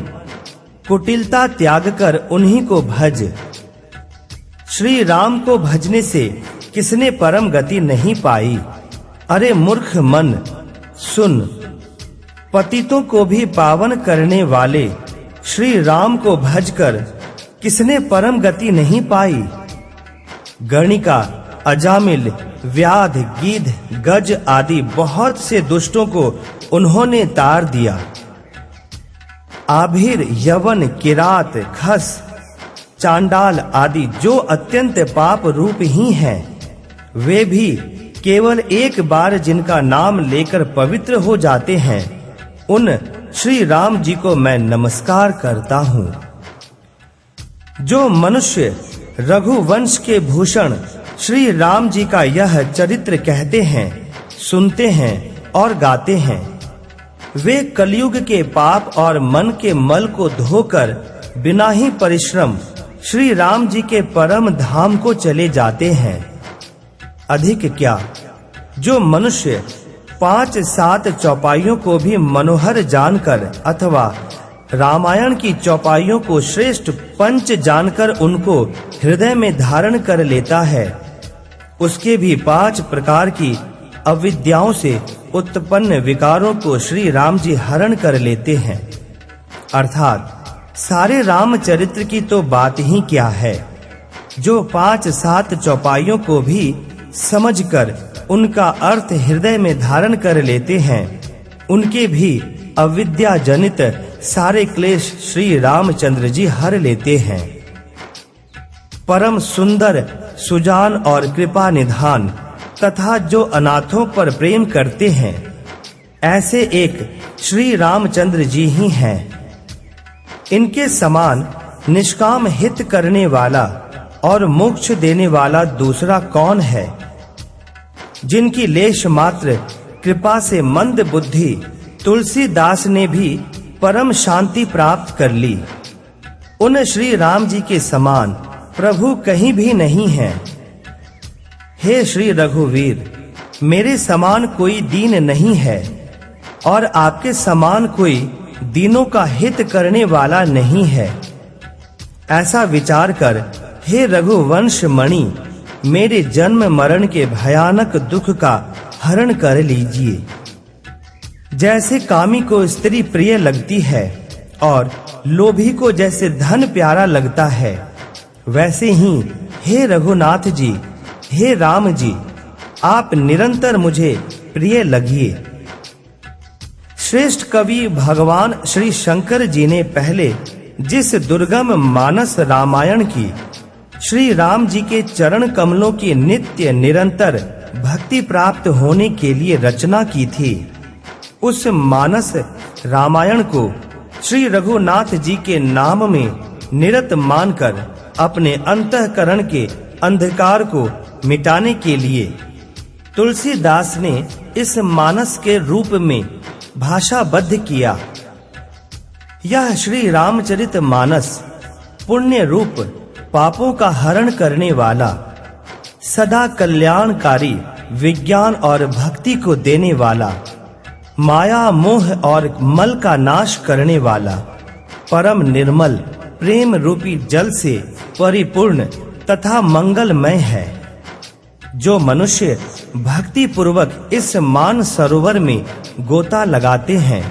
कुटिलता त्याग कर उन्हीं को भज। श्री राम को भजने से किसने परम गति नहीं पाई। अरे मूर्ख मन, सुन, पतितों को भी पावन करने वाले श्री राम को भजकर किसने परम गति नहीं पाई। गणिका, अजामिल, व्याध, गीध, गज आदि बहुत से दुष्टों को उन्होंने तार दिया। आभिर, यवन, किरात, खस, चांडाल आदि जो अत्यंत पाप रूप ही हैं, वे भी केवल एक बार जिनका नाम लेकर पवित्र हो जाते हैं, उन श्री राम जी को मैं नमस्कार करता हूँ। जो मनुष्य रघुवंश के भूषण श्री राम जी का यह चरित्र कहते हैं, सुनते हैं और गाते हैं, वे कलयुग के पाप और मन के मल को धोकर बिना ही परिश्रम श्री राम जी के परम धाम को चले जाते हैं। अधिक क्या, जो मनुष्य 5-7 चौपाइयों को भी मनोहर जानकर अथवा रामायण की चौपाइयों को श्रेष्ठ पंच जानकर उनको हृदय में धारण कर लेता है, उसके भी 5 प्रकार की अविद्याओं से उत्पन्न विकारों को श्री राम जी हरण कर लेते हैं। अर्थात सारे रामचरित्र की तो बात ही क्या है। जो 5-7 चौपाइयों को भी समझकर उनका अर्थ हृदय में धारण कर लेते हैं, उनके भी अविद्या जनित सारे क्लेश श्री रामचंद्र जी हर लेते हैं। परम सुंदर, सुजान और कृपा निधान तथा जो अनाथों पर प्रेम करते हैं, ऐसे एक श्री रामचंद्र जी ही हैं। इनके समान निष्काम हित करने वाला और मोक्ष देने वाला दूसरा कौन है। जिनकी लेश मात्र कृपा से मंद बुद्धि तुलसीदास ने भी परम शांति प्राप्त कर ली, उन श्री राम जी के समान प्रभु कहीं भी नहीं है। हे श्री रघुवीर, मेरे समान कोई दीन नहीं है और आपके समान कोई दीनों का हित करने वाला नहीं है। ऐसा विचार कर हे रघुवंश मणि, मेरे जन्म मरण के भयानक दुख का हरण कर लीजिए। जैसे कामी को स्त्री प्रिय लगती है, और लोभी को जैसे धन प्यारा लगता है, वैसे ही हे रघुनाथ जी, हे राम जी, आप निरंतर मुझे प्रिय लगिए। श्रेष्ठ कवि भगवान श्री शंकर जी ने पहले जिस दुर्गम मानस रामायण की श्री राम जी के चरण कमलों की नित्य निरंतर भक्ति प्राप्त होने के लिए रचना की थी, उस मानस रामायण को श्री रघुनाथ जी के नाम में निरत मानकर अपने अंतःकरण के अंधकार को मिटाने के लिए तुलसीदास ने इस मानस के रूप में भाषाबद्ध किया। यह श्री रामचरित मानस पुण्य रूप पापों का हरण करने वाला, सदा कल्याणकारी विज्ञान और भक्ति को देने वाला, माया मोह और मल का नाश करने वाला, परम निर्मल प्रेम रूपी जल से परिपूर्ण तथा मंगलमय है। जो मनुष्य भक्ति पूर्वक इस मान सरोवर में गोता लगाते हैं,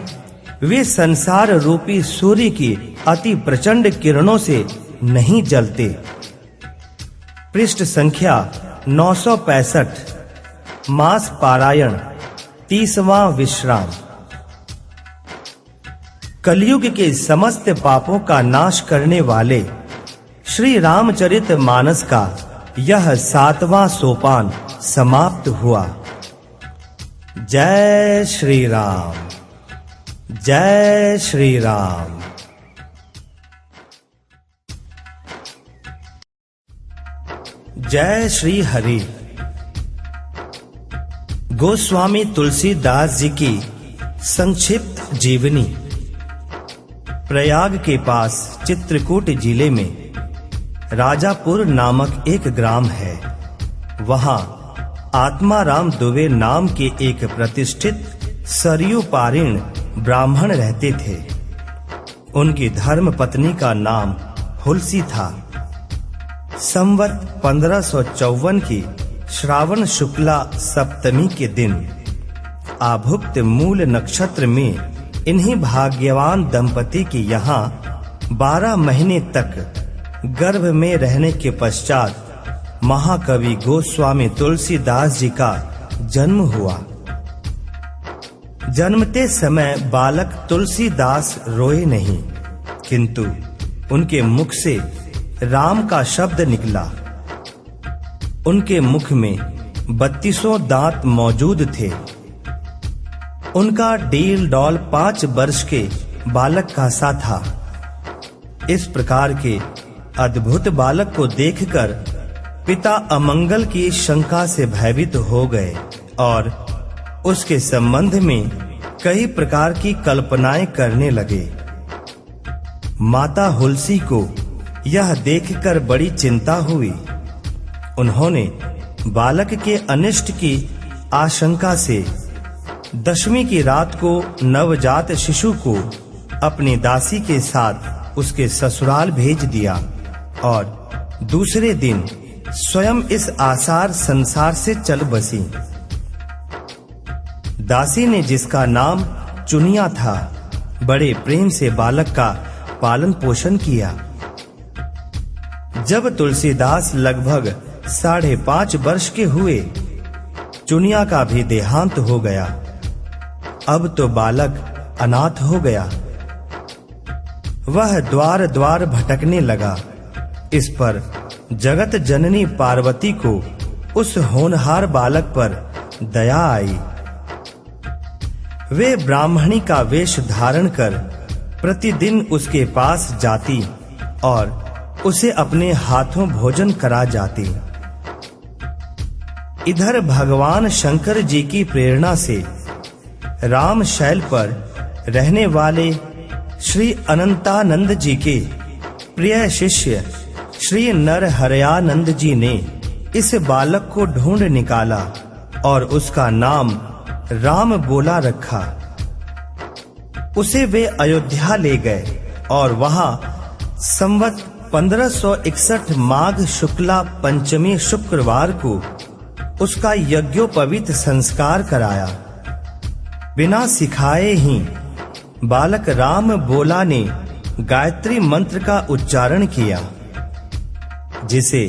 वे संसार रूपी सूर्य की अति प्रचंड किरणों से नहीं जलते। पृष्ठ संख्या 965, मास पारायण 30वां विश्राम। कलयुग के समस्त पापों का नाश करने वाले श्री रामचरित मानस का यह 7वां सोपान समाप्त हुआ। जय श्री राम, जय श्री राम। जय श्री हरि। गोस्वामी तुलसीदास जी की संक्षिप्त जीवनी। प्रयाग के पास चित्रकूट जिले में राजापुर नामक एक ग्राम है। वहां आत्माराम दुबे नाम के एक प्रतिष्ठित सरयू पारीण ब्राह्मण रहते थे। उनकी धर्म पत्नी का नाम हुलसी था। संवत 1554 की श्रावण शुक्ला सप्तमी के दिन आभुक्त मूल नक्षत्र में इन्हीं भाग्यवान दंपति की यहाँ 12 महीने तक गर्भ में रहने के पश्चात महाकवि गोस्वामी तुलसीदास जी का जन्म हुआ। जन्मते समय बालक तुलसीदास रोए नहीं, किंतु उनके मुख से राम का शब्द निकला। उनके मुख में 32 दांत मौजूद थे। उनका डील डॉल 5 वर्ष के बालक का सा था। इस प्रकार के अद्भुत बालक को देखकर पिता अमंगल की शंका से भयभीत हो गए और उसके संबंध में कई प्रकार की कल्पनाएं करने लगे। माता हुलसी को यह देखकर बड़ी चिंता हुई। उन्होंने बालक के अनिष्ट की आशंका से 10वीं की रात को नवजात शिशु को अपनी दासी के साथ उसके ससुराल भेज दिया और दूसरे दिन स्वयं इस आसार संसार से चल बसी। दासी ने, जिसका नाम चुनिया था, बड़े प्रेम से बालक का पालन पोषण किया। जब तुलसीदास लगभग 5.5 वर्ष के हुए, चुनिया का भी देहांत हो गया। अब तो बालक अनाथ हो गया। वह द्वार द्वार भटकने लगा। इस पर जगत जननी पार्वती को उस होनहार बालक पर दया आई। वे ब्राह्मणी का वेश धारण कर प्रतिदिन उसके पास जाती और उसे अपने हाथों भोजन करा जाती। इधर भगवान शंकर जी की प्रेरणा से राम शैल पर रहने वाले श्री अनंतानंद जी के प्रिय शिष्य श्री नरहरयानंद जी ने इस बालक को ढूंढ निकाला और उसका नाम राम बोला रखा। उसे वे अयोध्या ले गए और वहां संवत 1561 माघ शुक्ला पंचमी शुक्रवार को उसका यज्ञोपवीत संस्कार कराया। बिना सिखाए ही बालक राम बोला ने गायत्री मंत्र का उच्चारण किया, जिसे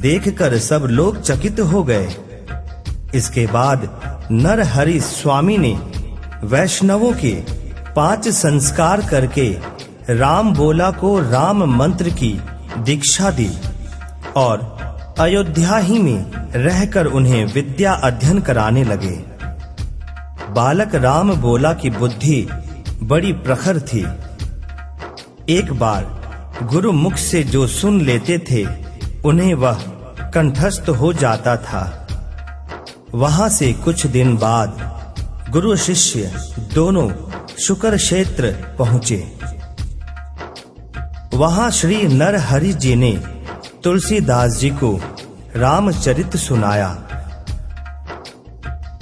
देखकर सब लोग चकित हो गए। इसके बाद नरहरि स्वामी ने वैष्णवों के 5 संस्कार करके राम बोला को राम मंत्र की दीक्षा दी और अयोध्या ही में रहकर उन्हें विद्या अध्ययन कराने लगे। बालक राम बोला की बुद्धि बड़ी प्रखर थी। एक बार गुरु मुख से जो सुन लेते थे उन्हें वह कंठस्थ हो जाता था। वहां से कुछ दिन बाद गुरु शिष्य दोनों शुकर क्षेत्र पहुंचे। वहां श्री नरहरि जी ने तुलसीदास जी को रामचरित सुनाया।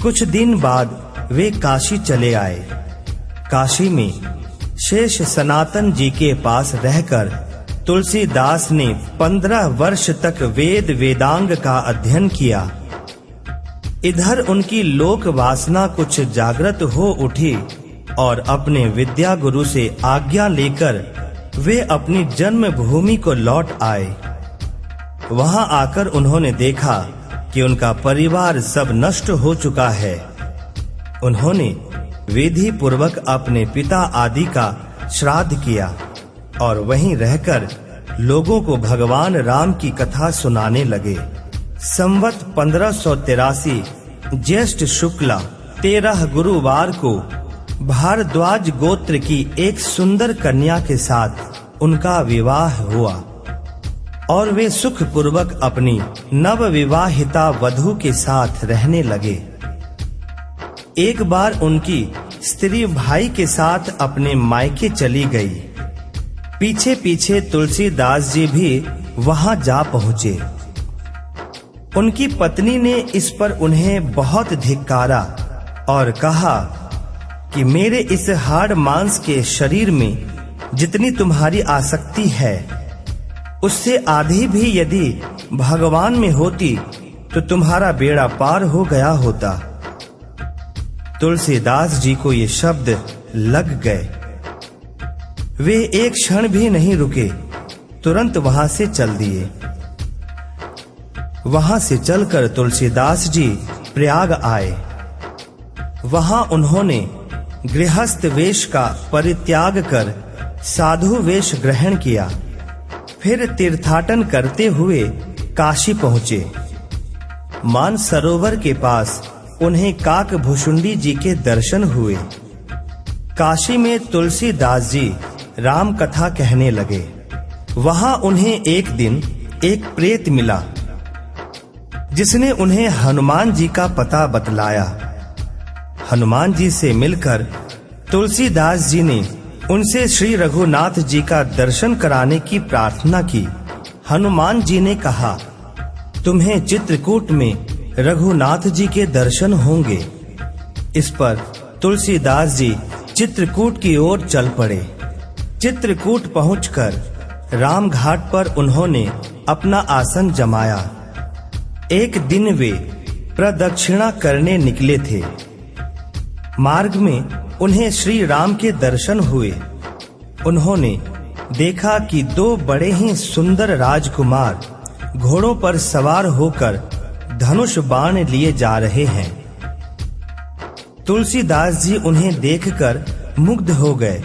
कुछ दिन बाद वे काशी चले आए। काशी में शेष सनातन जी के पास रहकर तुलसीदास ने 15 वर्ष तक वेद वेदांग का अध्ययन किया। इधर उनकी लोक वासना कुछ जागृत हो उठी और अपने विद्या गुरु से आज्ञा लेकर वे अपनी जन्मभूमि को लौट आए। वहां आकर उन्होंने देखा कि उनका परिवार सब नष्ट हो चुका है। उन्होंने विधि पूर्वक अपने पिता आदि का श्राद्ध किया और वहीं रहकर लोगों को भगवान राम की कथा सुनाने लगे। संवत 1583 ज्येष्ठ शुक्ला 13 गुरुवार को भारद्वाज गोत्र की एक सुंदर कन्या के साथ उनका विवाह हुआ और वे सुख पूर्वक अपनी नव विवाहिता वधू के साथ रहने लगे। एक बार उनकी स्त्री भाई के साथ अपने मायके चली गई। पीछे पीछे तुलसीदास जी भी वहां जा पहुंचे। उनकी पत्नी ने इस पर उन्हें बहुत धिक्कारा और कहा कि मेरे इस हाड़ मांस के शरीर में जितनी तुम्हारी आसक्ति है उससे आधी भी यदि भगवान में होती तो तुम्हारा बेड़ा पार हो गया होता। तुलसीदास जी को ये शब्द लग गए। वे एक क्षण भी नहीं रुके, तुरंत वहां से चल दिए। वहां से चलकर तुलसीदास जी प्रयाग आए। वहां उन्होंने गृहस्थ वेश का परित्याग कर साधु वेश ग्रहण किया। फिर तीर्थाटन करते हुए काशी पहुंचे। मानसरोवर के पास उन्हें काकभुशुंडी जी के दर्शन हुए। काशी में तुलसीदास जी राम कथा कहने लगे। वहां उन्हें एक दिन एक प्रेत मिला जिसने उन्हें हनुमान जी का पता बतलाया। हनुमान जी से मिलकर तुलसीदास जी ने उनसे श्री रघुनाथ जी का दर्शन कराने की प्रार्थना की। हनुमान जी ने कहा, तुम्हें चित्रकूट में रघुनाथ जी के दर्शन होंगे। इस पर तुलसीदास जी चित्रकूट की ओर चल पड़े। चित्रकूट पहुंचकर राम घाट पर उन्होंने अपना आसन जमाया। एक दिन वे प्रदक्षिणा करने निकले थे। मार्ग में उन्हें श्री राम के दर्शन हुए। उन्होंने देखा कि 2 बड़े ही सुंदर राजकुमार घोड़ों पर सवार होकर धनुष बाण लिए जा रहे हैं। तुलसीदास जी उन्हें देखकर मुग्ध हो गए,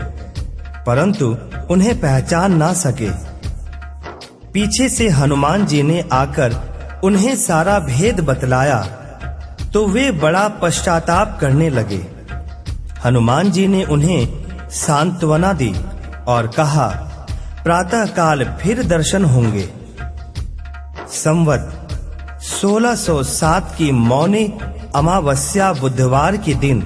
परंतु उन्हें पहचान ना सके। पीछे से हनुमान जी ने आकर उन्हें सारा भेद बतलाया तो वे बड़ा पश्चाताप करने लगे। हनुमान जी ने उन्हें सांत्वना दी और कहा, प्रातः काल फिर दर्शन होंगे। संवत 1607 की मौनी अमावस्या बुधवार के दिन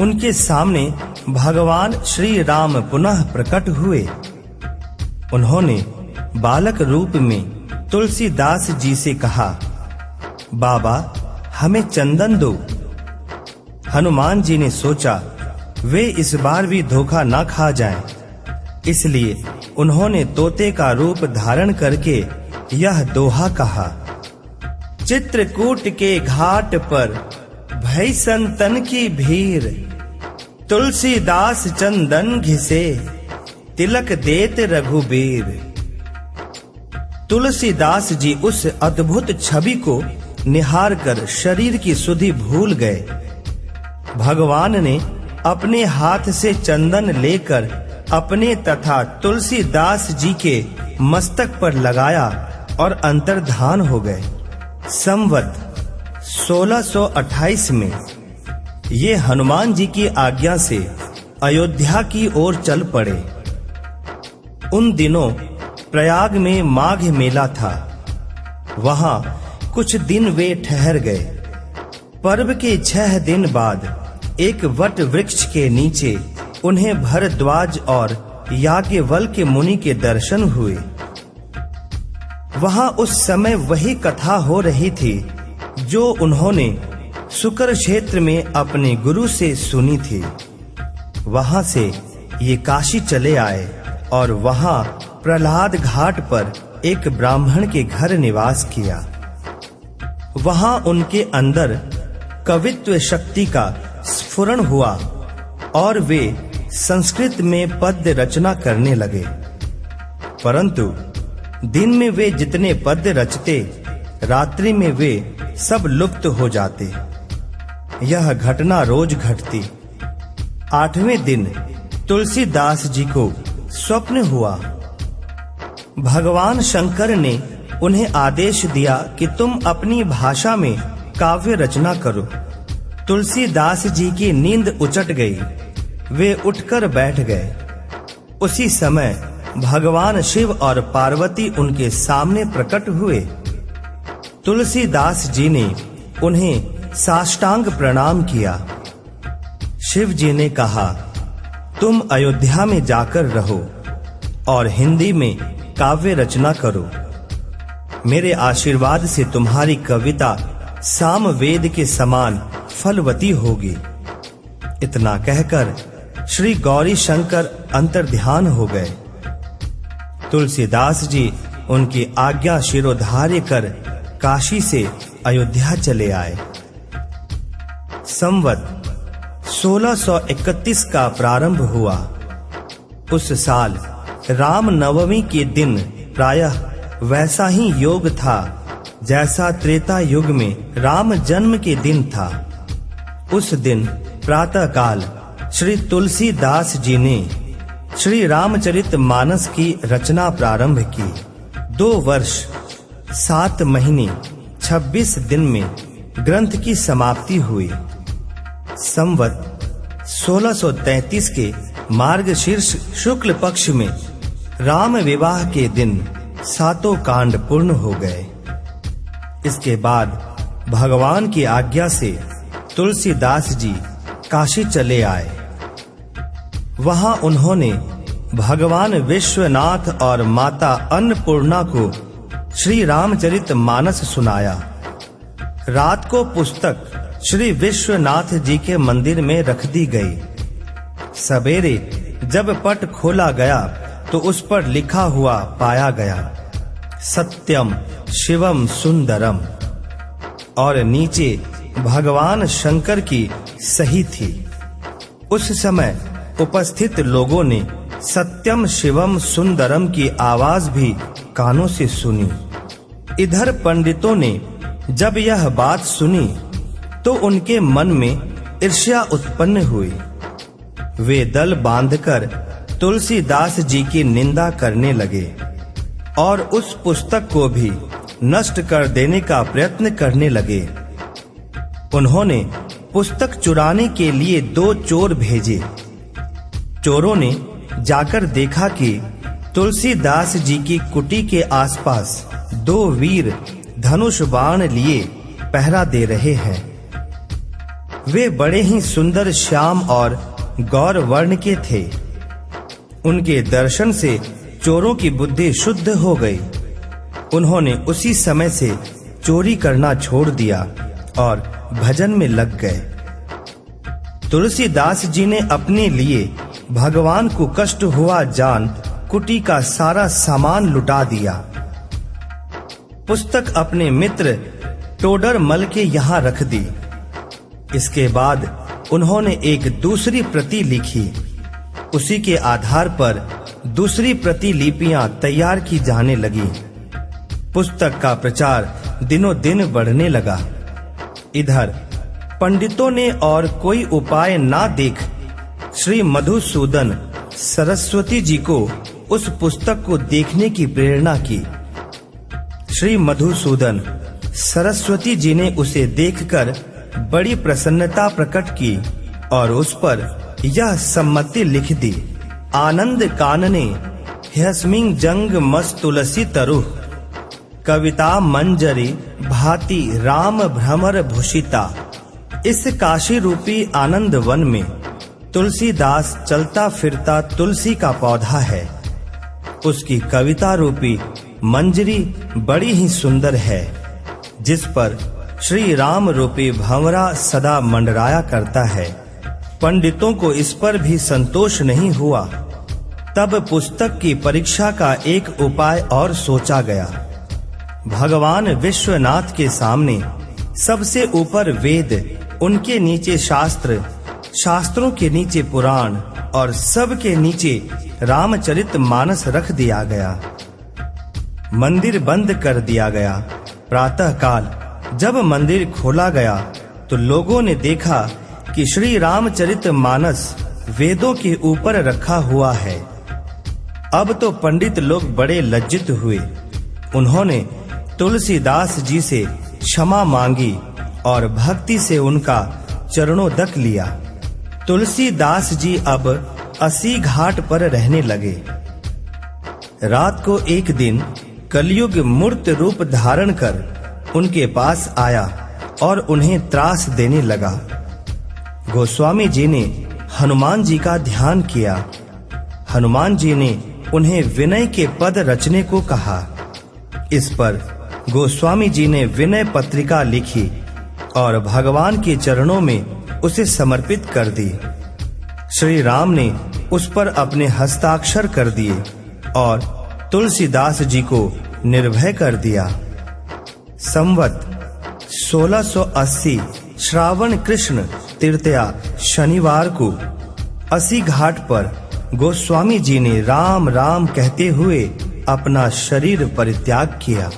उनके सामने भगवान श्री राम पुनः प्रकट हुए। उन्होंने बालक रूप में तुलसीदास जी से कहा, बाबा हमें चंदन दो। हनुमान जी ने सोचा वे इस बार भी धोखा ना खा जाएं, इसलिए उन्होंने तोते का रूप धारण करके यह दोहा कहा, चित्रकूट के घाट पर भई संतन की भीड़, तुलसीदास चंदन घिसे, तिलक देत रघुबीर। तुलसीदास जी उस अद्भुत छवि को निहार कर शरीर की सुधि भूल गए। भगवान ने अपने हाथ से चंदन लेकर अपने तथा तुलसीदास जी के मस्तक पर लगाया और अंतर्धान हो गए। संवत 1628 में ये हनुमान जी की आज्ञा से अयोध्या की ओर चल पड़े। उन दिनों प्रयाग में माघ मेला था। वहां कुछ दिन वे ठहर गए। पर्व के 6 दिन बाद एक वट वृक्ष के नीचे उन्हें भरद्वाज और याज्ञवल्क्य मुनि के दर्शन हुए। वहां उस समय वही कथा हो रही थी जो उन्होंने शुक्र क्षेत्र में अपने गुरु से सुनी थी। वहां से ये काशी चले आए और वहां प्रहलाद घाट पर एक ब्राह्मण के घर निवास किया। वहां उनके अंदर कवित्व शक्ति का स्फुरण हुआ और वे संस्कृत में पद्य रचना करने लगे। परंतु दिन में वे जितने पद्य रचते, रात्रि में वे सब लुप्त हो जाते। यह घटना रोज घटती। 8वें दिन तुलसीदास जी को स्वप्न हुआ। भगवान शंकर ने उन्हें आदेश दिया कि तुम अपनी भाषा में काव्य रचना करो। तुलसीदास जी की नींद उचट गई। वे उठकर बैठ गए। उसी समय भगवान शिव और पार्वती उनके सामने प्रकट हुए। तुलसीदास जी ने उन्हें साष्टांग प्रणाम किया। शिव जी ने कहा, तुम अयोध्या में जाकर रहो और हिंदी में काव्य रचना करो। मेरे आशीर्वाद से तुम्हारी कविता सामवेद के समान फलवती होगी। इतना कहकर श्री गौरी शंकर अंतर्ध्यान हो गए। तुलसीदास जी उनकी आज्ञा शिरोधार्य कर काशी से अयोध्या चले आए। संवत 1631 का प्रारंभ हुआ। उस साल राम नवमी के दिन प्रायः वैसा ही योग था जैसा त्रेता युग में राम जन्म के दिन था। उस दिन प्रातःकाल श्री तुलसीदास जी ने श्री रामचरितमानस की रचना प्रारंभ की। 2 वर्ष 7 महीने 26 दिन में ग्रंथ की समाप्ति हुई। संवत 1633 के मार्गशीर्ष शुक्ल पक्ष में राम विवाह के दिन 7 कांड पूर्ण हो गए। इसके बाद भगवान की आज्ञा से तुलसीदास जी काशी चले आए। वहां उन्होंने भगवान विश्वनाथ और माता अन्नपूर्णा को श्री रामचरितमानस सुनाया। रात को पुस्तक श्री विश्वनाथ जी के मंदिर में रख दी गई। सवेरे जब पट खोला गया तो उस पर लिखा हुआ पाया गया, सत्यम शिवम सुंदरम, और नीचे भगवान शंकर की सही थी। उस समय उपस्थित लोगों ने सत्यम शिवम सुंदरम की आवाज भी कानों से सुनी। इधर पंडितों ने जब यह बात सुनी तो उनके मन में ईर्ष्या उत्पन्न हुई। वे दल बांधकर तुलसीदास जी की निंदा करने लगे और उस पुस्तक को भी नष्ट कर देने का प्रयत्न करने लगे। उन्होंने पुस्तक चुराने के लिए 2 चोर भेजे। चोरों ने जाकर देखा कि तुलसीदास जी की कुटी के आसपास 2 वीर धनुष बाण लिए पहरा दे रहे हैं। वे बड़े ही सुंदर श्याम और गौर वर्ण के थे। उनके दर्शन से चोरों की बुद्धि शुद्ध हो गई। उन्होंने उसी समय से चोरी करना छोड़ दिया और भजन में लग गए। तुलसीदास जी ने अपने लिए भगवान को कष्ट हुआ जान कुटी का सारा सामान लुटा दिया। पुस्तक अपने मित्र टोडर मल के यहाँ रख दी। इसके बाद उन्होंने एक दूसरी प्रति लिखी। उसी के आधार पर दूसरी प्रतिलिपियां तैयार की जाने लगी। पुस्तक का प्रचार दिनों दिन बढ़ने लगा। इधर पंडितों ने और कोई उपाय ना देख श्री मधुसूदन सरस्वती जी को उस पुस्तक को देखने की प्रेरणा की। श्री मधुसूदन सरस्वती जी ने उसे देखकर बड़ी प्रसन्नता प्रकट की और उस पर यह सम्मति लिख दी। आनंद कानने ह्यस्मिं जंग मस्त तुलसी तरुः कविता मंजरी भांति राम भ्रमर भूषिता। इस काशी रूपी आनंद वन में तुलसीदास चलता फिरता तुलसी का पौधा है। उसकी कविता रूपी मंजरी बड़ी ही सुंदर है, जिस पर श्री राम रूपी भंवरा सदा मंडराया करता है। पंडितों को इस पर भी संतोष नहीं हुआ। तब पुस्तक की परीक्षा का एक उपाय और सोचा गया। भगवान विश्वनाथ के सामने सबसे ऊपर वेद, उनके नीचे शास्त्र, शास्त्रों के नीचे पुराण और सब के नीचे रामचरितमानस रख दिया गया। मंदिर बंद कर दिया गया। प्रातःकाल जब मंदिर खोला गया तो लोगों ने देखा कि श्री रामचरितमानस वेदों के ऊपर रखा हुआ है। अब तो पंडित लोग बड़े लज्जित हुए। उन्होंने तुलसीदास जी से क्षमा मांगी और भक्ति से उनका चरणोदक लिया। तुलसीदास जी अब अस्सी घाट पर रहने लगे। रात को एक दिन कलयुग मूर्त रूप धारण कर उनके पास आया और उन्हें त्रास देने लगा। गोस्वामी जी ने हनुमान जी का ध्यान किया। हनुमान जी ने उन्हें विनय के पद रचने को कहा। इस पर गोस्वामी जी ने विनय पत्रिका लिखी और भगवान के चरणों में उसे समर्पित कर दी। श्री राम ने उस पर अपने हस्ताक्षर कर दिए और तुलसीदास जी को निर्भय कर दिया। संवत 1680 श्रावण कृष्ण तृतीया शनिवार को अस्सी घाट पर गोस्वामी जी ने राम राम कहते हुए अपना शरीर परित्याग किया।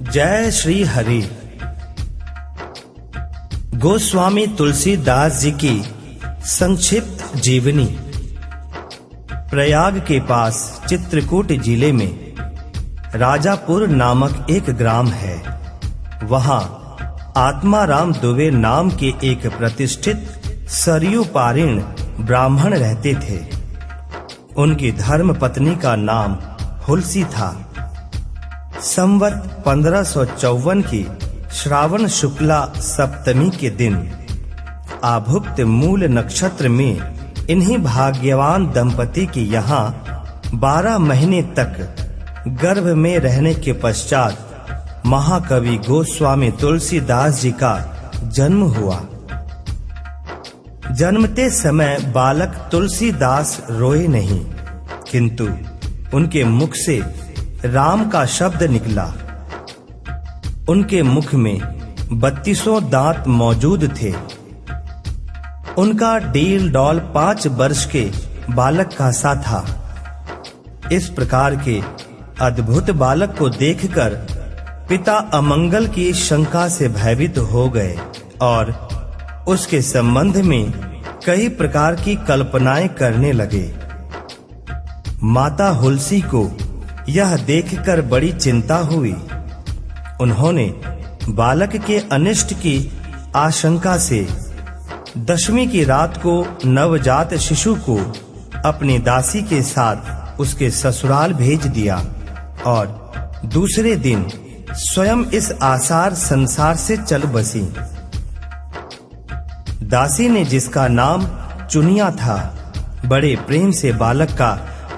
जय श्री हरि। गोस्वामी तुलसीदास जी की संक्षिप्त जीवनी। प्रयाग के पास चित्रकूट जिले में राजापुर नामक एक ग्राम है। वहां आत्माराम दुबे नाम के एक प्रतिष्ठित सरयू पारीण ब्राह्मण रहते थे। उनकी धर्म पत्नी का नाम हुलसी था। संवत 1554 की श्रावण शुक्ला सप्तमी के दिन आभुक्त मूल नक्षत्र में इन्हीं भाग्यवान दंपति के यहाँ 12 महीने तक गर्भ में रहने के पश्चात महाकवि गोस्वामी तुलसीदास जी का जन्म हुआ। जन्मते समय बालक तुलसीदास रोए नहीं, किंतु उनके मुख से राम का शब्द निकला। उनके मुख में 32 दांत मौजूद थे। उनका डील डॉल 5 वर्ष के बालक का सा था। इस प्रकार के अद्भुत बालक को देखकर पिता अमंगल की शंका से भयभीत हो गए और उसके संबंध में कई प्रकार की कल्पनाएं करने लगे। माता हुलसी को यह देखकर बड़ी चिंता हुई। उन्होंने बालक के अनिष्ट की आशंका से दशमी की रात को नवजात शिशु को अपनी दासी के साथ उसके ससुराल भेज दिया और दूसरे दिन स्वयं इस आसार संसार से चल बसी। दासी ने, जिसका नाम चुनिया था, बड़े प्रेम से बालक का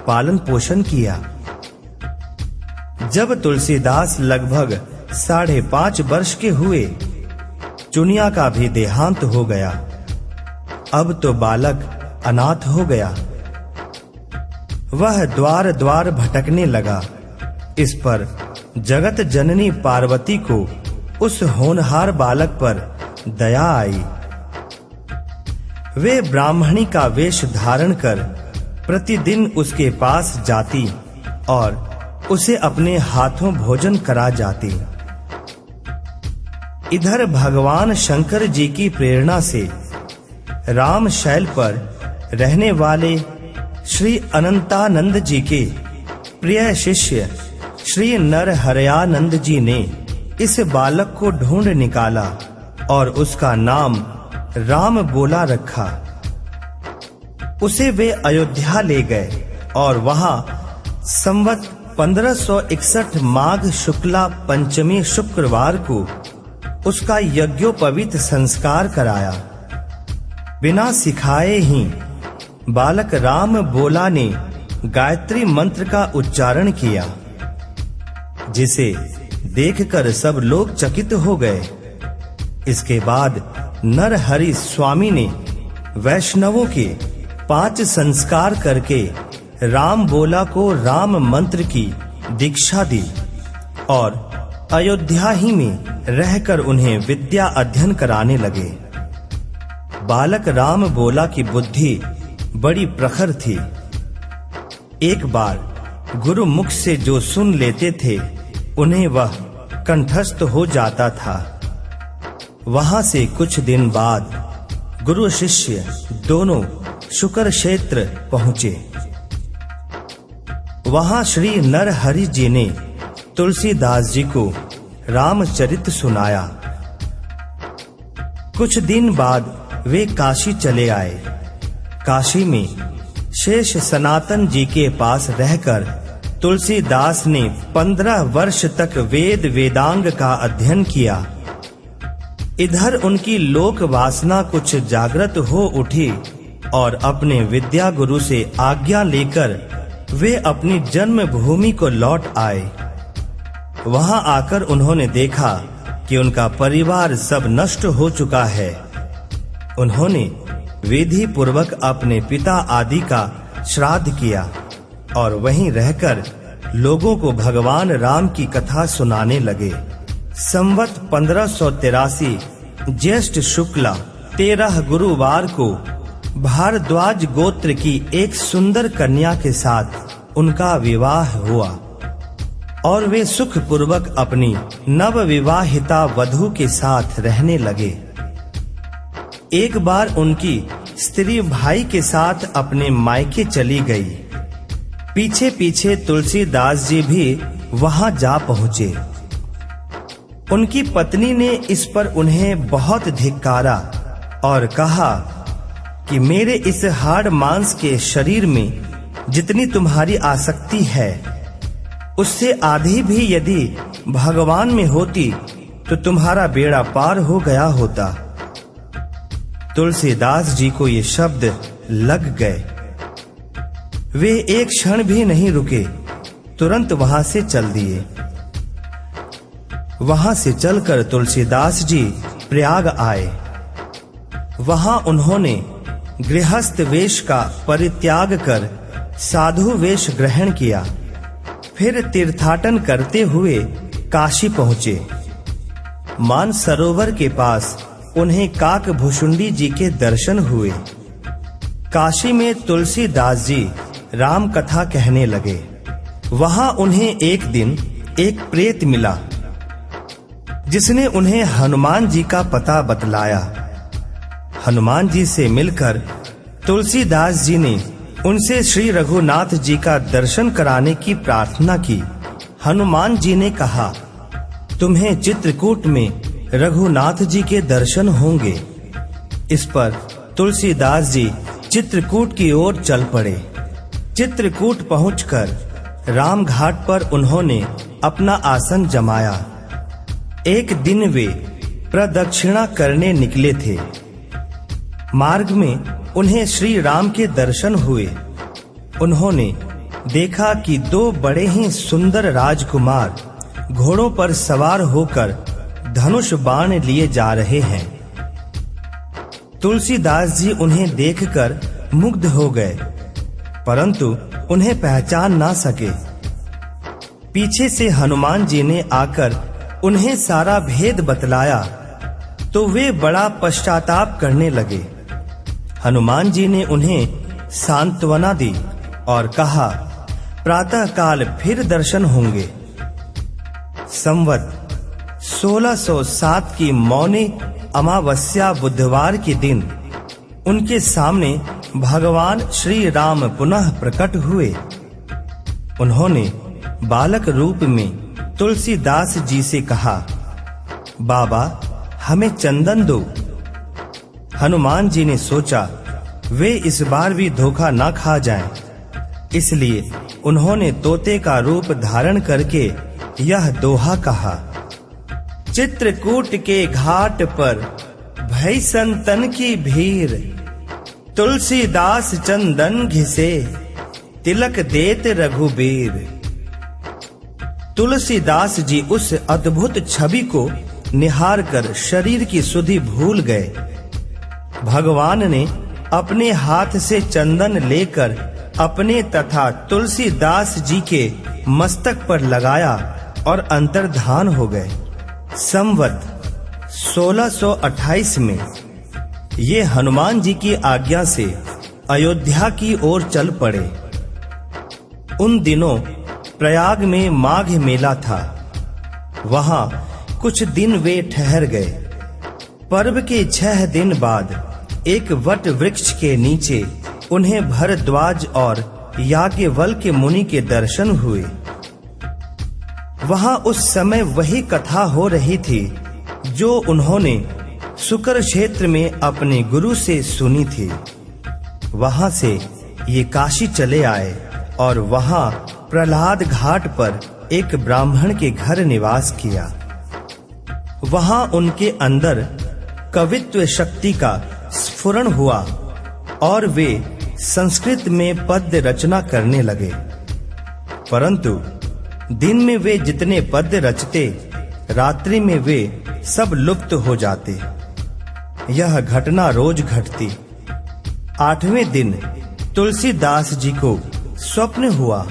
पालन पोषण किया। जब तुलसीदास लगभग 5.5 वर्ष के हुए, चुनिया का भी देहांत हो गया। अब तो बालक अनाथ हो गया। वह द्वार द्वार भटकने लगा। इस पर जगत जननी पार्वती को उस होनहार बालक पर दया आई। वे ब्राह्मणी का वेश धारण कर प्रतिदिन उसके पास जाती और उसे अपने हाथों भोजन करा जाती। इधर भगवान शंकर जी की प्रेरणा से राम शैल पर रहने वाले श्री अनंतानंद जी के प्रिय शिष्य श्री नरहरयानंद जी ने इस बालक को ढूंढ निकाला और उसका नाम राम बोला रखा। उसे वे अयोध्या ले गए और वहां संवत 1561 माघ शुक्ला पंचमी शुक्रवार को उसका यज्ञोपवीत संस्कार कराया। बिना सिखाए ही बालक राम बोला ने गायत्री मंत्र का उच्चारण किया, जिसे देखकर सब लोग चकित हो गए। इसके बाद नरहरि स्वामी ने वैष्णवों के 5 संस्कार करके राम बोला को राम मंत्र की दीक्षा दी और अयोध्या ही में रहकर उन्हें विद्या अध्ययन कराने लगे। बालक राम बोला की बुद्धि बड़ी प्रखर थी। एक बार गुरु मुख से जो सुन लेते थे उन्हें वह कंठस्थ हो जाता था। वहां से कुछ दिन बाद गुरु शिष्य दोनों शुकर क्षेत्र पहुंचे। वहां श्री नरहरि जी ने तुलसीदास जी को रामचरित सुनाया। कुछ दिन बाद वे काशी चले आए। काशी में शेष सनातन जी के पास रहकर तुलसीदास ने 15 वर्ष तक वेद वेदांग का अध्ययन किया। इधर उनकी लोक वासना कुछ जागृत हो उठी और अपने विद्या गुरु से आज्ञा लेकर वे अपनी जन्म भूमि को लौट आए। वहां आकर उन्होंने देखा कि उनका परिवार सब नष्ट हो चुका है। उन्होंने विधि पूर्वक अपने पिता आदि का श्राद्ध किया और वहीं रहकर लोगों को भगवान राम की कथा सुनाने लगे। संवत 1583 ज्येष्ठ शुक्ला 13 गुरुवार को भारद्वाज गोत्र की एक सुंदर कन्या के साथ उनका विवाह हुआ और वे सुख पूर्वक अपनी नव विवाहिता वधू के साथ रहने लगे। एक बार उनकी स्त्री भाई के साथ अपने मायके चली गई। पीछे पीछे तुलसीदास जी भी वहां जा पहुंचे। उनकी पत्नी ने इस पर उन्हें बहुत धिक्कारा और कहा कि मेरे इस हाड़ मांस के शरीर में जितनी तुम्हारी आसक्ति है, उससे आधी भी यदि भगवान में होती तो तुम्हारा बेड़ा पार हो गया होता। तुलसीदास जी को ये शब्द लग गए। वे एक क्षण भी नहीं रुके, तुरंत वहां से चल दिए। वहां से चलकर तुलसीदास जी प्रयाग आए। वहां उन्होंने गृहस्थ वेश का परित्याग कर साधु वेश ग्रहण किया। फिर तीर्थाटन करते हुए काशी पहुंचे। मानसरोवर के पास उन्हें काकभुशुंडी जी के दर्शन हुए। काशी में तुलसीदास जी राम कथा कहने लगे। वहां उन्हें एक दिन एक प्रेत मिला, जिसने उन्हें हनुमान जी का पता बतलाया। हनुमान जी से मिलकर तुलसीदास जी ने उनसे श्री रघुनाथ जी का दर्शन कराने की प्रार्थना की। हनुमान जी ने कहा, तुम्हें चित्रकूट में रघुनाथ जी के दर्शन होंगे। इस पर तुलसीदास जी चित्रकूट की ओर चल पड़े। चित्रकूट पहुंचकर राम घाट पर उन्होंने अपना आसन जमाया। एक दिन वे प्रदक्षिणा करने निकले थे। मार्ग में उन्हें श्री राम के दर्शन हुए। उन्होंने देखा कि 2 बड़े ही सुंदर राजकुमार घोड़ों पर सवार होकर धनुष बाण लिए जा रहे हैं। तुलसीदास जी उन्हें देखकर मुग्ध हो गए, परंतु उन्हें पहचान ना सके। पीछे से हनुमान जी ने आकर उन्हें सारा भेद बतलाया तो वे बड़ा पश्चाताप करने लगे। हनुमान जी ने उन्हें सांत्वना दी और कहा, प्रातः काल फिर दर्शन होंगे। संवत 1607 की मौनी अमावस्या बुधवार के दिन उनके सामने भगवान श्री राम पुनः प्रकट हुए। उन्होंने बालक रूप में तुलसीदास जी से कहा, बाबा हमें चंदन दो। हनुमान जी ने सोचा वे इस बार भी धोखा ना खा जाएं, इसलिए उन्होंने तोते का रूप धारण करके यह दोहा कहा, चित्रकूट के घाट पर भई संतन की भीड़, तुलसीदास चंदन घिसे तिलक देत रघुबीर। तुलसीदास जी उस अद्भुत छवि को निहार कर शरीर की सुधि भूल गए। भगवान ने अपने हाथ से चंदन लेकर अपने तथा तुलसीदास जी के मस्तक पर लगाया और अंतर्धान हो गए। संवत 1628 में ये हनुमान जी की आज्ञा से अयोध्या की ओर चल पड़े। उन दिनों प्रयाग में माघ मेला था। वहां कुछ दिन वे ठहर गए। पर्व के 6 दिन बाद एक वट वृक्ष के नीचे उन्हें भरद्वाज और याज्ञवल्क्य मुनि के दर्शन हुए। वहां उस समय वही कथा हो रही थी जो उन्होंने शुक्र क्षेत्र में अपने गुरु से सुनी थी। वहां से ये काशी चले आए और वहां प्रहलाद घाट पर एक ब्राह्मण के घर निवास किया। वहां उनके अंदर कवित्व शक्ति का स्फुरण हुआ और वे संस्कृत में पद्य रचना करने लगे। परंतु दिन में वे जितने पद्य रचते, रात्रि में वे सब लुप्त हो जाते। यह घटना रोज घटती। 8वें दिन तुलसीदास जी को स्वप्न हुआ।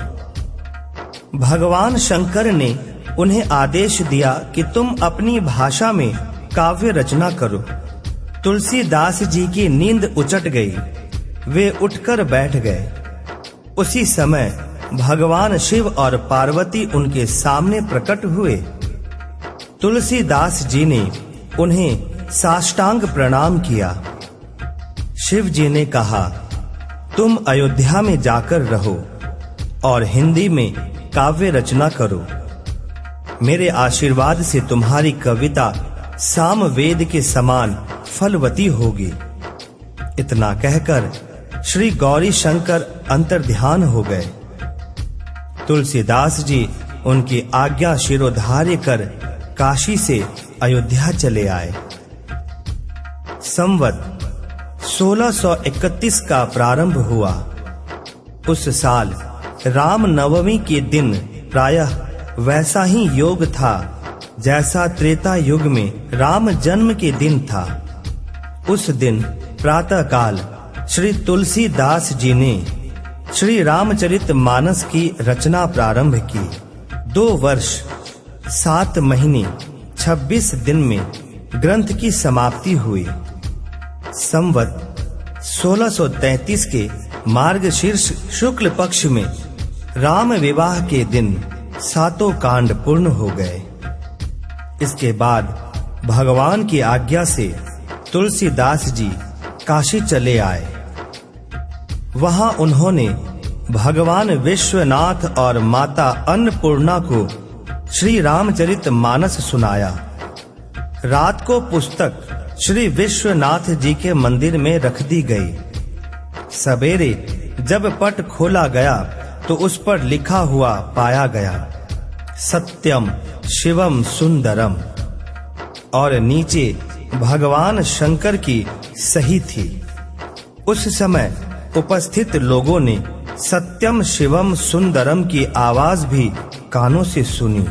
भगवान शंकर ने उन्हें आदेश दिया कि तुम अपनी भाषा में काव्य रचना करो। तुलसीदास जी की नींद उचट गई। वे उठकर बैठ गए। उसी समय भगवान शिव और पार्वती उनके सामने प्रकट हुए। तुलसीदास जी ने उन्हें साष्टांग प्रणाम किया। शिव जी ने कहा, तुम अयोध्या में जाकर रहो और हिंदी में काव्य रचना करो। मेरे आशीर्वाद से तुम्हारी कविता सामवेद के समान फलवती होगी। इतना कहकर श्री गौरी शंकर अंतर्ध्यान हो गए। तुलसीदास जी उनकी आज्ञा शिरोधार्य कर काशी से अयोध्या चले आए। संवत 1631 का प्रारंभ हुआ। उस साल राम नवमी के दिन प्रायः वैसा ही योग था जैसा त्रेता युग में राम जन्म के दिन था। उस दिन प्रातः काल श्री तुलसीदास जी ने श्री रामचरित मानस की रचना प्रारंभ की। 2 वर्ष 7 महीने 26 दिन में ग्रंथ की समाप्ति हुई। संवत 1633 के मार्गशीर्ष शुक्ल पक्ष में राम विवाह के दिन 7 कांड पूर्ण हो गए। इसके बाद भगवान की आज्ञा से तुलसीदास जी काशी चले आए। वहां उन्होंने भगवान विश्वनाथ और माता अन्नपूर्णा को श्री रामचरित मानस सुनाया। रात को पुस्तक श्री विश्वनाथ जी के मंदिर में रख दी गई। सवेरे जब पट खोला गया तो उस पर लिखा हुआ पाया गया, सत्यम शिवम सुंदरम, और नीचे भगवान शंकर की सही थी। उस समय उपस्थित लोगों ने सत्यम शिवम सुंदरम की आवाज भी कानों से सुनी।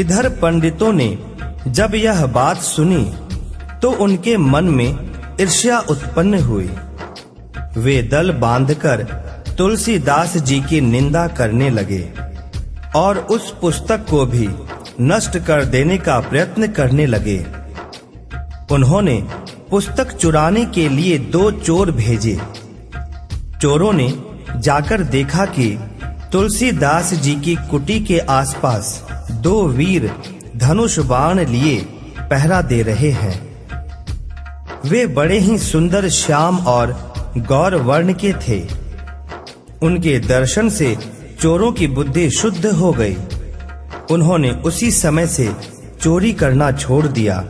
इधर पंडितों ने जब यह बात सुनी तो उनके मन में ईर्ष्या उत्पन्न हुई। वे दल बांधकर तुलसीदास जी की निंदा करने लगे और उस पुस्तक को भी नष्ट कर देने का प्रयत्न करने लगे। उन्होंने पुस्तक चुराने के लिए 2 चोर भेजे। चोरों ने जाकर देखा कि तुलसीदास जी की कुटी के आसपास 2 वीर धनुष बाण लिए पहरा दे रहे हैं। वे बड़े ही सुंदर श्याम और गौर वर्ण के थे। उनके दर्शन से चोरों की बुद्धि शुद्ध हो गई। उन्होंने उसी समय से चोरी करना छोड़ दिया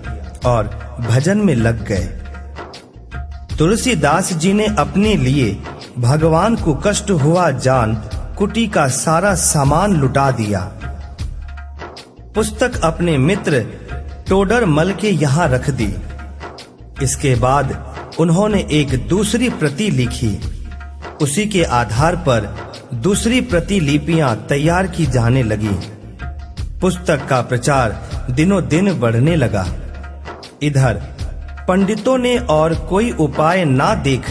और भजन में लग गए। तुलसीदास जी ने अपने लिए भगवान को कष्ट हुआ जान कुटी का सारा सामान लुटा दिया। पुस्तक अपने मित्र टोडर मल के यहाँ रख दी। इसके बाद उन्होंने एक दूसरी प्रति लिखी। उसी के आधार पर दूसरी प्रतिलिपियां तैयार की जाने लगी। पुस्तक का प्रचार दिनों दिन बढ़ने लगा। इधर पंडितों ने और कोई उपाय ना देख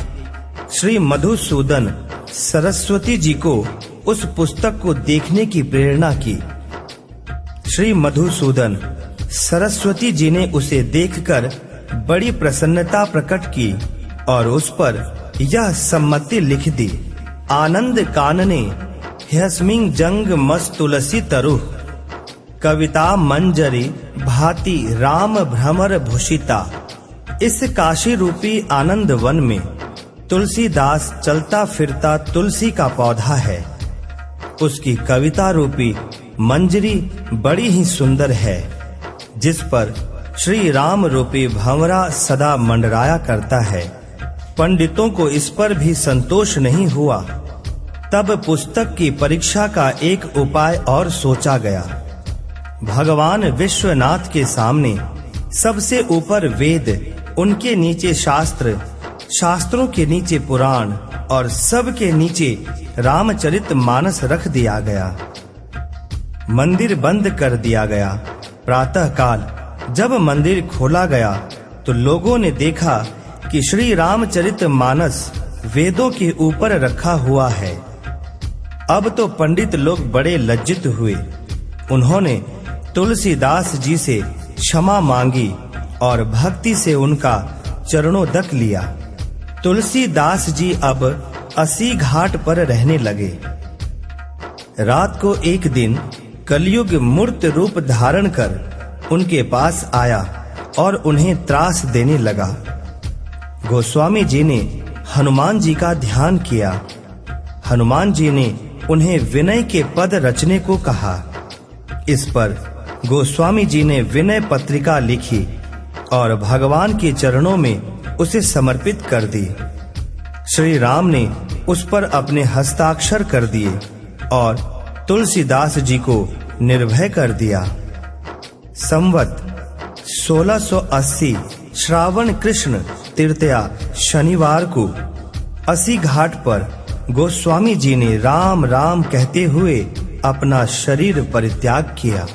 श्री मधुसूदन सरस्वती जी को उस पुस्तक को देखने की प्रेरणा की। श्री मधुसूदन सरस्वती जी ने उसे देखकर बड़ी प्रसन्नता प्रकट की और उस पर यह सम्मति लिख दी। आनंद कानने ह्यस्मिं जंग मस तुलसी तरुः कविता मंजरी भांति राम भ्रमर भूषिता। इस काशी रूपी आनंद वन में तुलसीदास चलता फिरता तुलसी का पौधा है। उसकी कविता रूपी मंजरी बड़ी ही सुंदर है, जिस पर श्री राम रूपी भंवरा सदा मंडराया करता है। पंडितों को इस पर भी संतोष नहीं हुआ। तब पुस्तक की परीक्षा का एक उपाय और सोचा गया। भगवान विश्वनाथ के सामने सबसे ऊपर वेद, उनके नीचे शास्त्र, शास्त्रों के नीचे पुराण और सब के नीचे रामचरितमानस रख दिया गया। मंदिर बंद कर दिया गया। प्रातः काल जब मंदिर खोला गया तो लोगों ने देखा कि श्री रामचरितमानस वेदों के ऊपर रखा हुआ है। अब तो पंडित लोग बड़े लज्जित हुए। उन्होंने तुलसीदास जी से क्षमा मांगी और भक्ति से उनका चरणोदक लिया। तुलसीदास जी अब असी घाट पर रहने लगे। रात को एक दिन कलयुग मूर्त रूप धारण कर उनके पास आया और उन्हें त्रास देने लगा। गोस्वामी जी ने हनुमान जी का ध्यान किया। हनुमान जी ने उन्हें विनय के पद रचने को कहा। इस पर गोस्वामी जी ने विनय पत्रिका लिखी और भगवान के चरणों में उसे समर्पित कर दी। श्री राम ने उस पर अपने हस्ताक्षर कर दिए और तुलसीदास जी को निर्भय कर दिया। संवत 1680 श्रावण कृष्ण तृतीया शनिवार को असी घाट पर गोस्वामी जी ने राम राम कहते हुए अपना शरीर परित्याग किया।